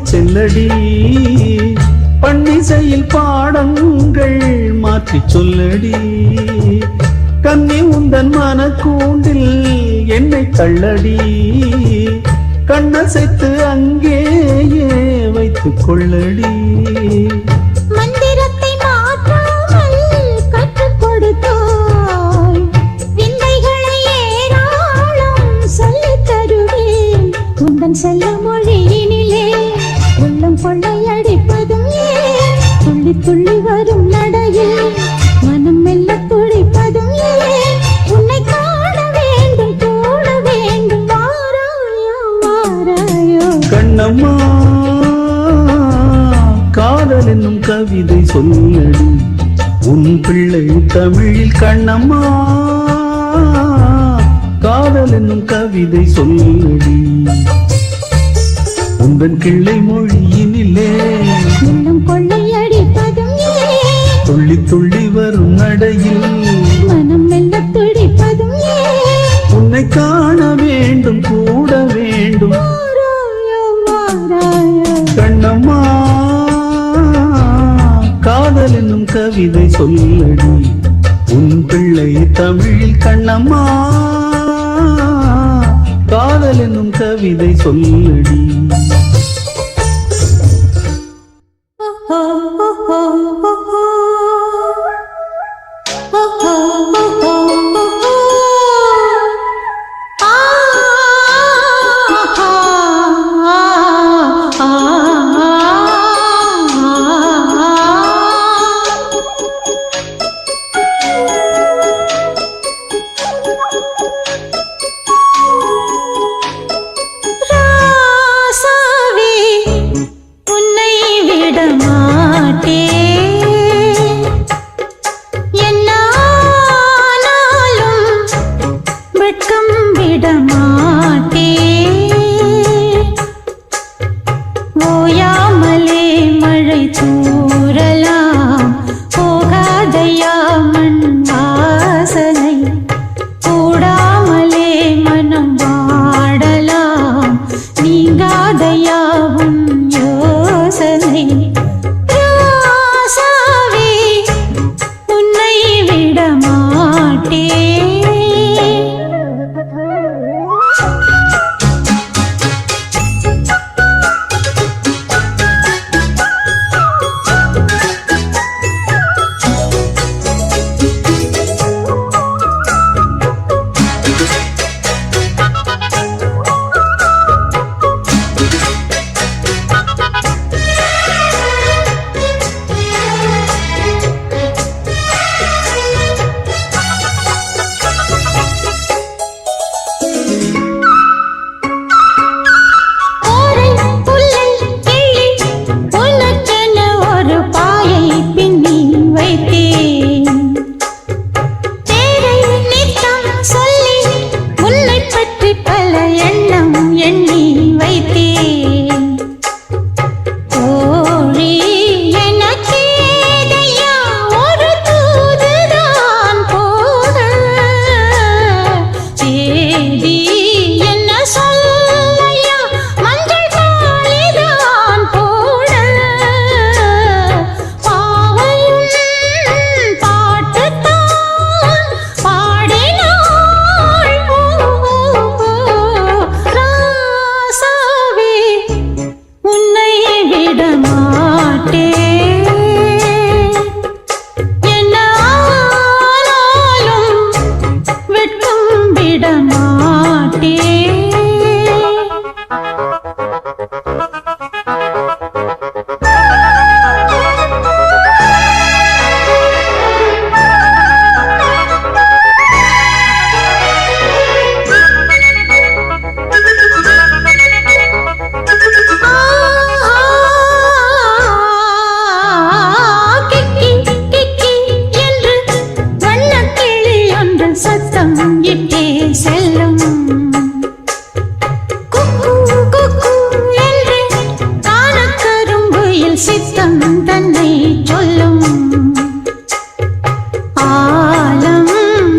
செல்லடி பன்னிசையில் பாடங்கள் மாற்றி சொல்லடி கண்ணி உந்தன் மனக்கூண்டில் என்னை தள்ளடி கண்ணசைத்து அங்கேயே வைத்துக் கொள்ளடி மந்திரத்தை மாற்றாமல் கற்றுக் கொடுத்தாய் விந்தைகளை ஏராளம் சொல்லித் தருவேன் உந்தன் செல்ல மொழியினிலே உள்ளம் கொள்ளையடிப்பதும் ஏன் துள்ளி துள்ளி வரும் நடையில் மனம் மெல்ல துடிப்பதும் ஏன் உன்னை காண வேண்டும் கூட வேண்டும் வாராயோ வாராயோ கண்ணம்மா காதல் என்னும் கவிதை சொல்லடி உன் பிள்ளை தமிழில் கண்ணம்மா காதல் என்னும் கவிதை சொல்லடி உந்தன் கிள்ளை மொழியினிலே உள்ளம் கொள்ளையடிப்பதும் ஏன் துள்ளி துள்ளி வரும் நடையில் மனம் மெல்ல துடிப்பதும் ஏன் உன்னை காண வேண்டும் கூட வேண்டும் வாராயோ வாராயோ கண்ணம்மா காதல் என்னும் கவிதை சொல்லடி உன் பிள்ளை தமிழில் கண்ணம்மா காதல் என்னும் கவிதை சொல்லடி ராசாவே கூறலாம் போகாதையா மண் வாசனை கூடாமலே மனம் வாடலாம் நீங்காதையா உன் யோசனை ராசாவே உன்னை விட மாட்டேன் ஓரை புல்லை கிள்ளி உனக்கென ஒரு பாயை பின்னி வைத்தேன் தேரை நித்தம் சொல்லி உன்னை பற்றி பல எண்ணம் எண்ணி வைத்தேன் கோழி எனக்கேதையா ஒரு தூதுதான் போக சேதி என்ன சொல்லையா மஞ்சள் தாளிதான் போட பாவையும் பாட்டுத்தான் பாடினாள் ராசாவே உன்னை விட மாட்டேன் என்ன ஆனாலும் வெட்கம் விட மாட்டேன் கிக்கி கிக்கி என்று வண்ணக்கிளி ஒன்று சத்தம் இட்டே செல்லும் குக்கு குக்கு என்று காணக்கரும்புயில் சித்தம் தன்னை சொல்லும் ஆலம்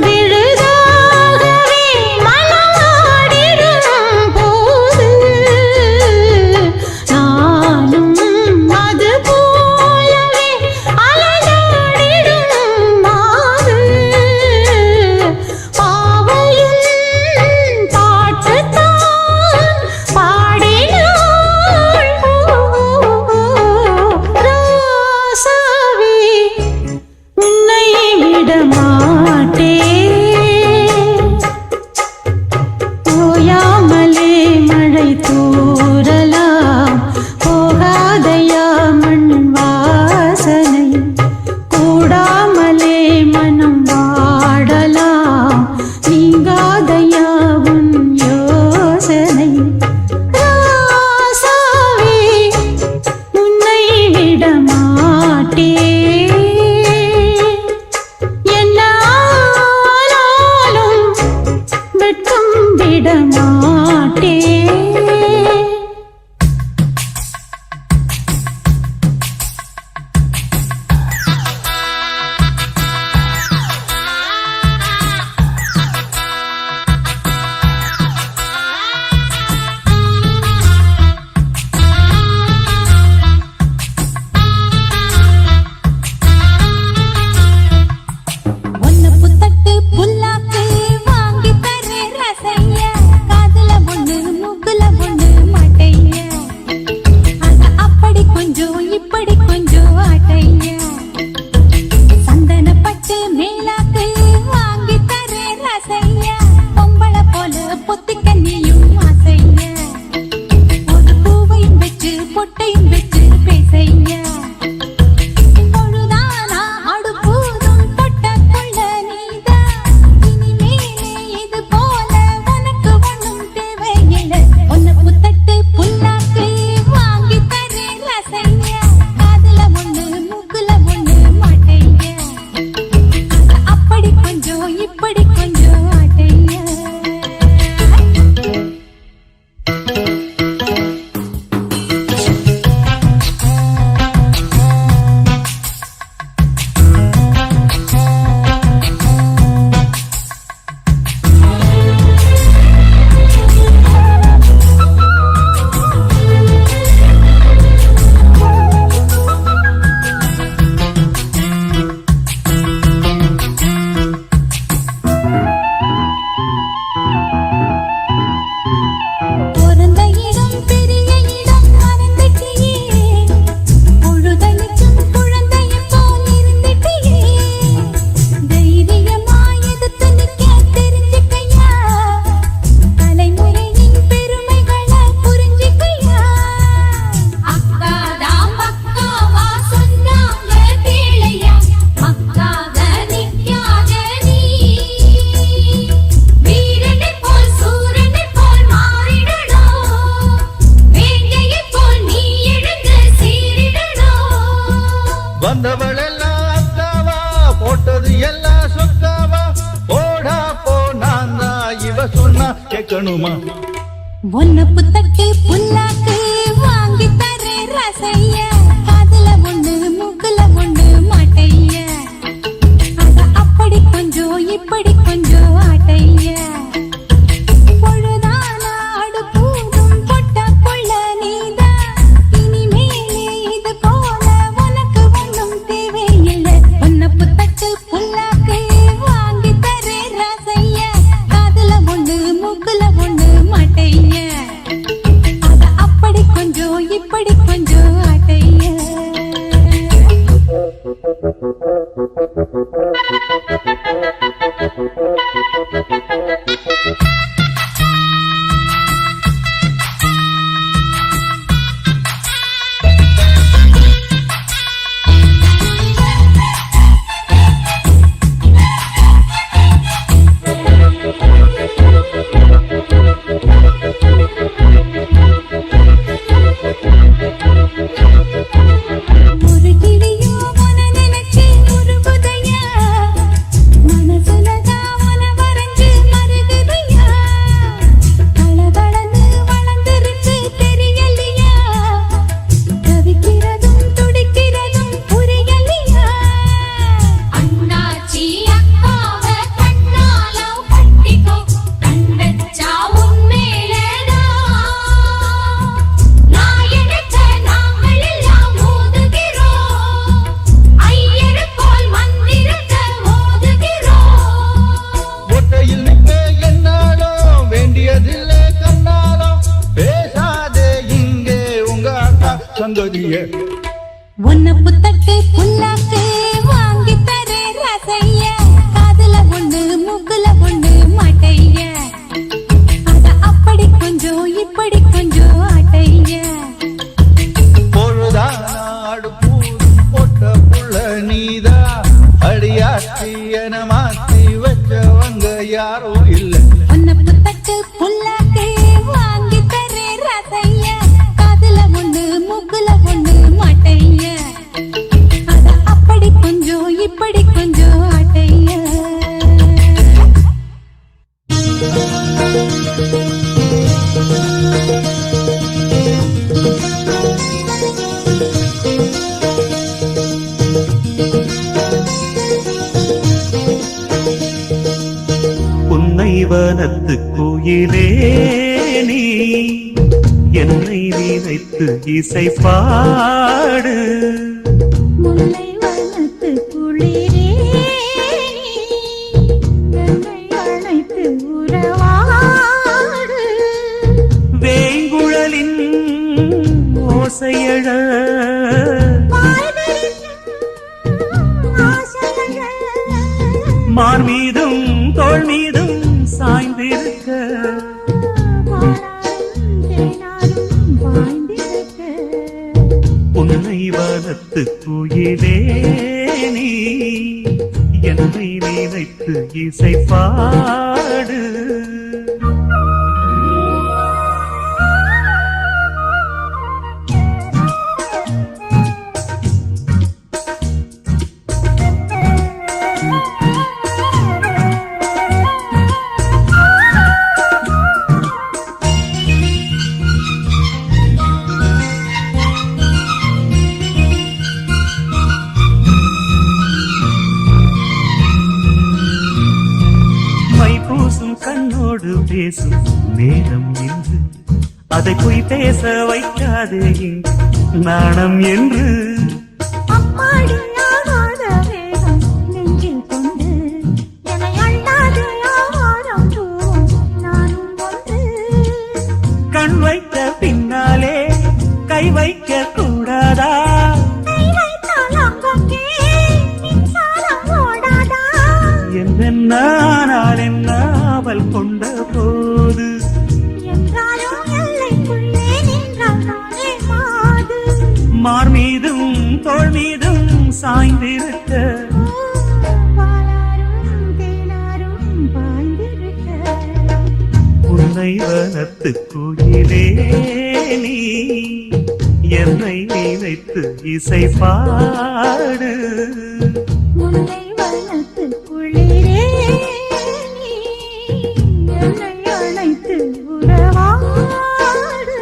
விழுதாகவே மனமாடிடும் போது நானும் அது போலவே அலடாடிடும் மாது பாவையும் பாட்டுத்தான் பாடினாள் ராசாவே வந்தவள் எல்லாம் அக்காவா, போட்டது எல்லாம் சொக்காவா, போடா போ நான் தான் இவ சொன்னா கேட்கணுமா? ஒன்ன புத்தட்டு புல்லாக்கு வாங்கி தரே ரசைய, காதுல ஒண்ணு மூக்குல ஒண்ணு மாட்டைய, அத அப்படி கொஞ்சம் இப்படி கொஞ்சம் ஆட்டைய, பொழுதான அடுப்பூதும் பொட்ட புள்ள நீதான், இனிமேலே இது போல உனக்கு ஒண்ணும் தேவையில்லை. ஒன்ன புத்தட்டு புல்லாக்கு வாங்கி தரே ரசைய, காதுல ஒண்ணு மூக்குல ஒண்ணு மாட்டைய, அத அப்படி கொஞ்சம் இப்படி கொஞ்சம் ஆட்டைய. ஒரு கிளியோ உன நினைச்சு உருகுதையா, மனசுலதான் உன வரைஞ்சு மருகுதையா, தளதளன்னு வளர்ந்திருக்கு தெரியலையா, தவிக்கிறதும் துடிக்கிறதும் புரியலையா. அண்ணாச்சி அக்காவ கண்ணால கட்டிக்கோ, கண் வச்சா உன்மேலதான் நான் எடுத்த நாங்கள் எல்லாம் மோதுகிறோம், ஐயரு போல் மந்திரத்தை மோதுகிறோம். ஒட்டையில் நிற்க என்னாலும் வேண்டியதில்லை கண்ணாலும், பேசாதே இங்கே உங்க அக்கா சந்ததியே. ஒன்ன புத்தட்டு புல்லாக்கு வாங்கி தரே ரசைய, காதுல ஒண்ணு மூக்குல ஒண்ணு மாட்டைய, அத அப்படி கொஞ்சம் இப்படி கொஞ்சம் ஆட்டைய. பொழுதானாடு பூது போட்ட புள்ள நீதா, அடியாத்தி என மாத்தி வச்சவங்க யாரும் இல்லை. ஒன்ன புத்தட்டு புல்லாக்கு வாங்கி தரே ரசைய, காதுல ஒண்ணு மூக்குல ஒண்ணு மாட்டைய, அத அப்படி கொஞ்சம் இப்படி கொஞ்சம் ஆட்டைய. புன்னை வனத்து கோயிலே நீ என்னை நினைத்து இசை பாடு, முல்லை வனத்து குளிரே என்னை அழைத்து உறவாடு, வேங்குழலின் ஓசையழ மார் மீதும் தோள் மீதும் சாய்ந்திருக்க, புன்னை வனத்து கோயிலே நீ என்னை நினைத்து இசை பாடு. மைப்பூசும் கண்ணோடு பேசும் நேரம் என்று, அதை போய் பேச வைக்காதே இங்கு நாணம் என்று. அம்மாடி ஆகாத வேகம் நெஞ்சில் கொண்டு, என்னை அள்ளாத ஆவாரம் தூவும் நானும் ஒன்று. கண் வைத்த பின்னாலே கை வைக்க கூடாதா, கை வைத்தால் அங்கங்கே மின்சாரம் ஓடாதா, என்னென்னால் என்ன அவள் கொண்ட போது, என்றாலும் எல்லைக்குள்ளே நின்றால் நானே மாது. மார் மீதும் தோள் மீதும் சாய்ந்திருக்க, பாலாரும் தேனாரும் பாய்ந்திருக்க, புன்னை வனத்து கோயிலே நீ என்னை நினைத்து இசை பாடு முல்லை வனத்து குளிரே நீ என்னை அழைத்து உறவாடு.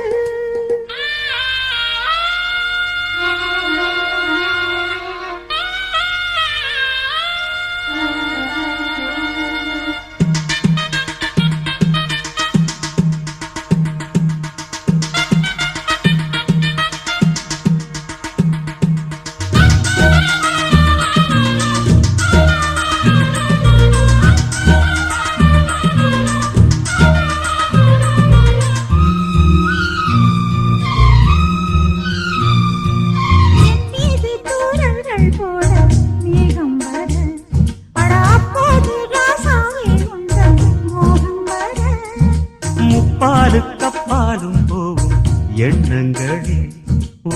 என் மீது தூறல்கள் போட மேகம் வர, அட அப்போது ராசாவே உந்தன் மோகம் வர. முப்பாலு கப்பாலும் போகும் எண்ணங்களில்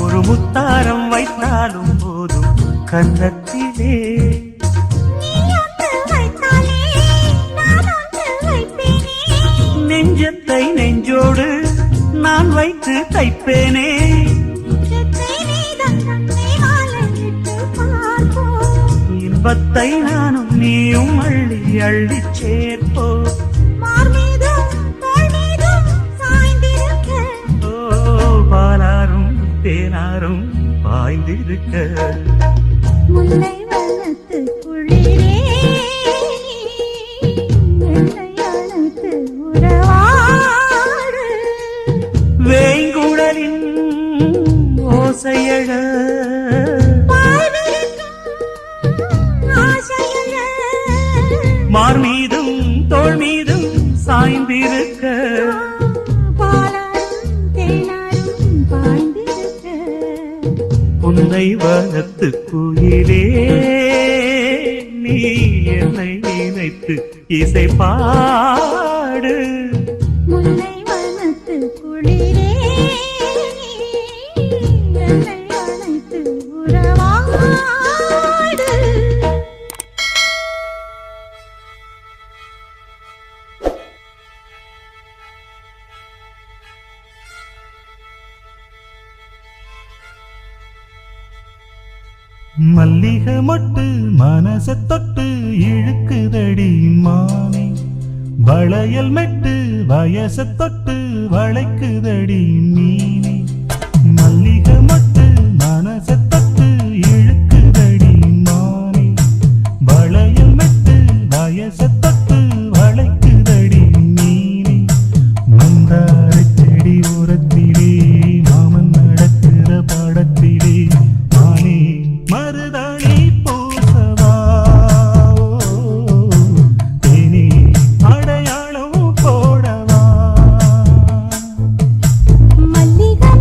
ஒரு முத்தாரம் வைத்தாலும் போதும் கன்னத்திலே. நீ ஒன்று வைத்தாலே நான் ஒன்று வைப்பேனே. நெஞ்சத்தை நெஞ்சோடு நான் வைத்து தைப்பேனே. நெஞ்சத்தை நீதான் கண்ணை வாழையிட்டு பார்ப்போம். இன்பத்தை நானும் நீயும் அள்ளி அள்ளி சேர்ப்போ. மார் மீதும் தோள் மீதும் சாய்ந்திருக்க, ஓ பாலாரும் தேனாரும் பாய்ந்திருக்க. முல்லை வனத்து குளிரே என்னை அழைத்து உறவாடு. வேங்குழலின் ஓசையழ வாழ்விருக்கும் ஆசையல்ல, மார் மீதும் தோள் மீதும் சாய்ந்திருக்க. பாலாரும் தேனாரும் பாய்ந்திருக்க. உன்னை வனத்து குயிலே நீ என்னை நினைத்து இசை பாடு. முல்லை வனத்து குளிரே என்னை அழைத்து உறவாடு. மல்லிகை மொட்டு மனச தொட்டு இழுக்குதடி மானே, வளையல் மெட்டு வயச தொட்டு வளைக்குதடி மீனே. மல்லிகை மொட்டு மனச தொட்டு இழுக்குதடி மானே, வளையல் மெட்டு வயச தொட்டு வளைக்குதடி மீனே. மந்தார செடி ஓரத்திலே மாமன் நடக்கிற படத்திலே மானே மருதாணி பூசவா, தேனி அடையாளம் போடவா. மல்லிகை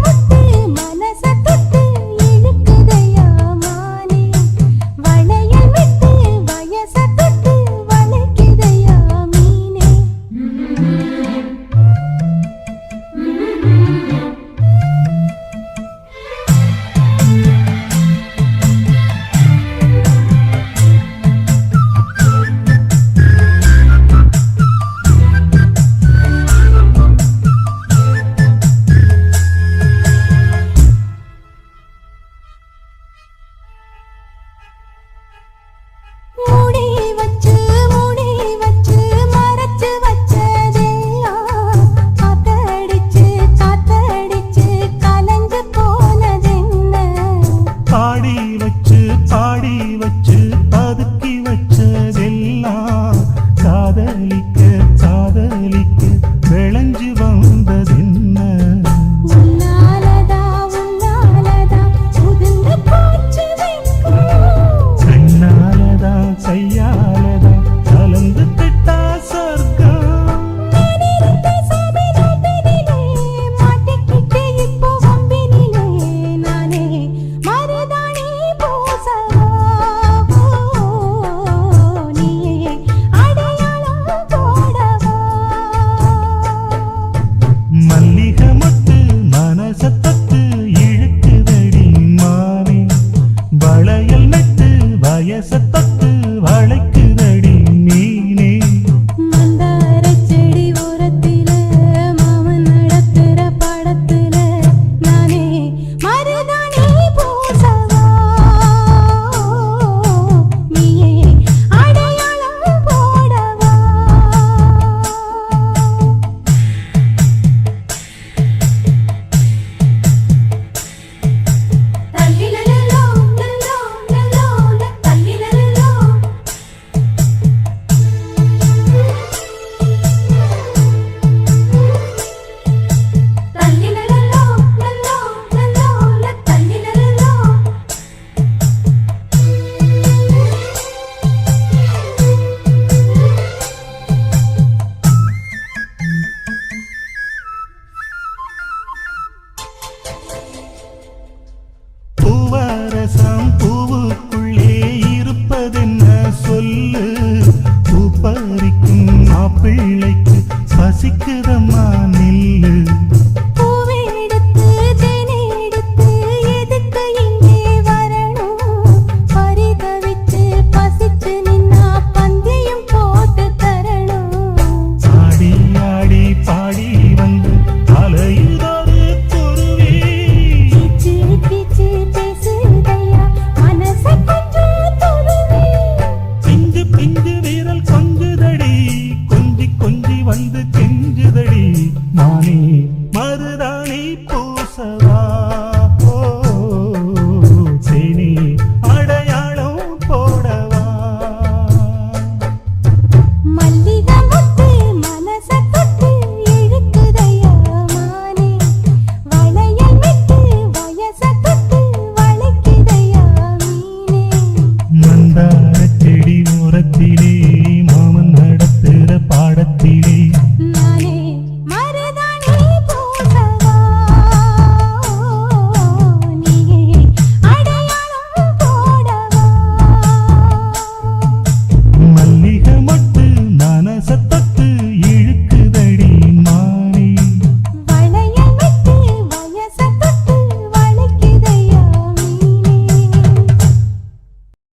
பிள்ளைக்கு பசிக்குதம்மா நில்லு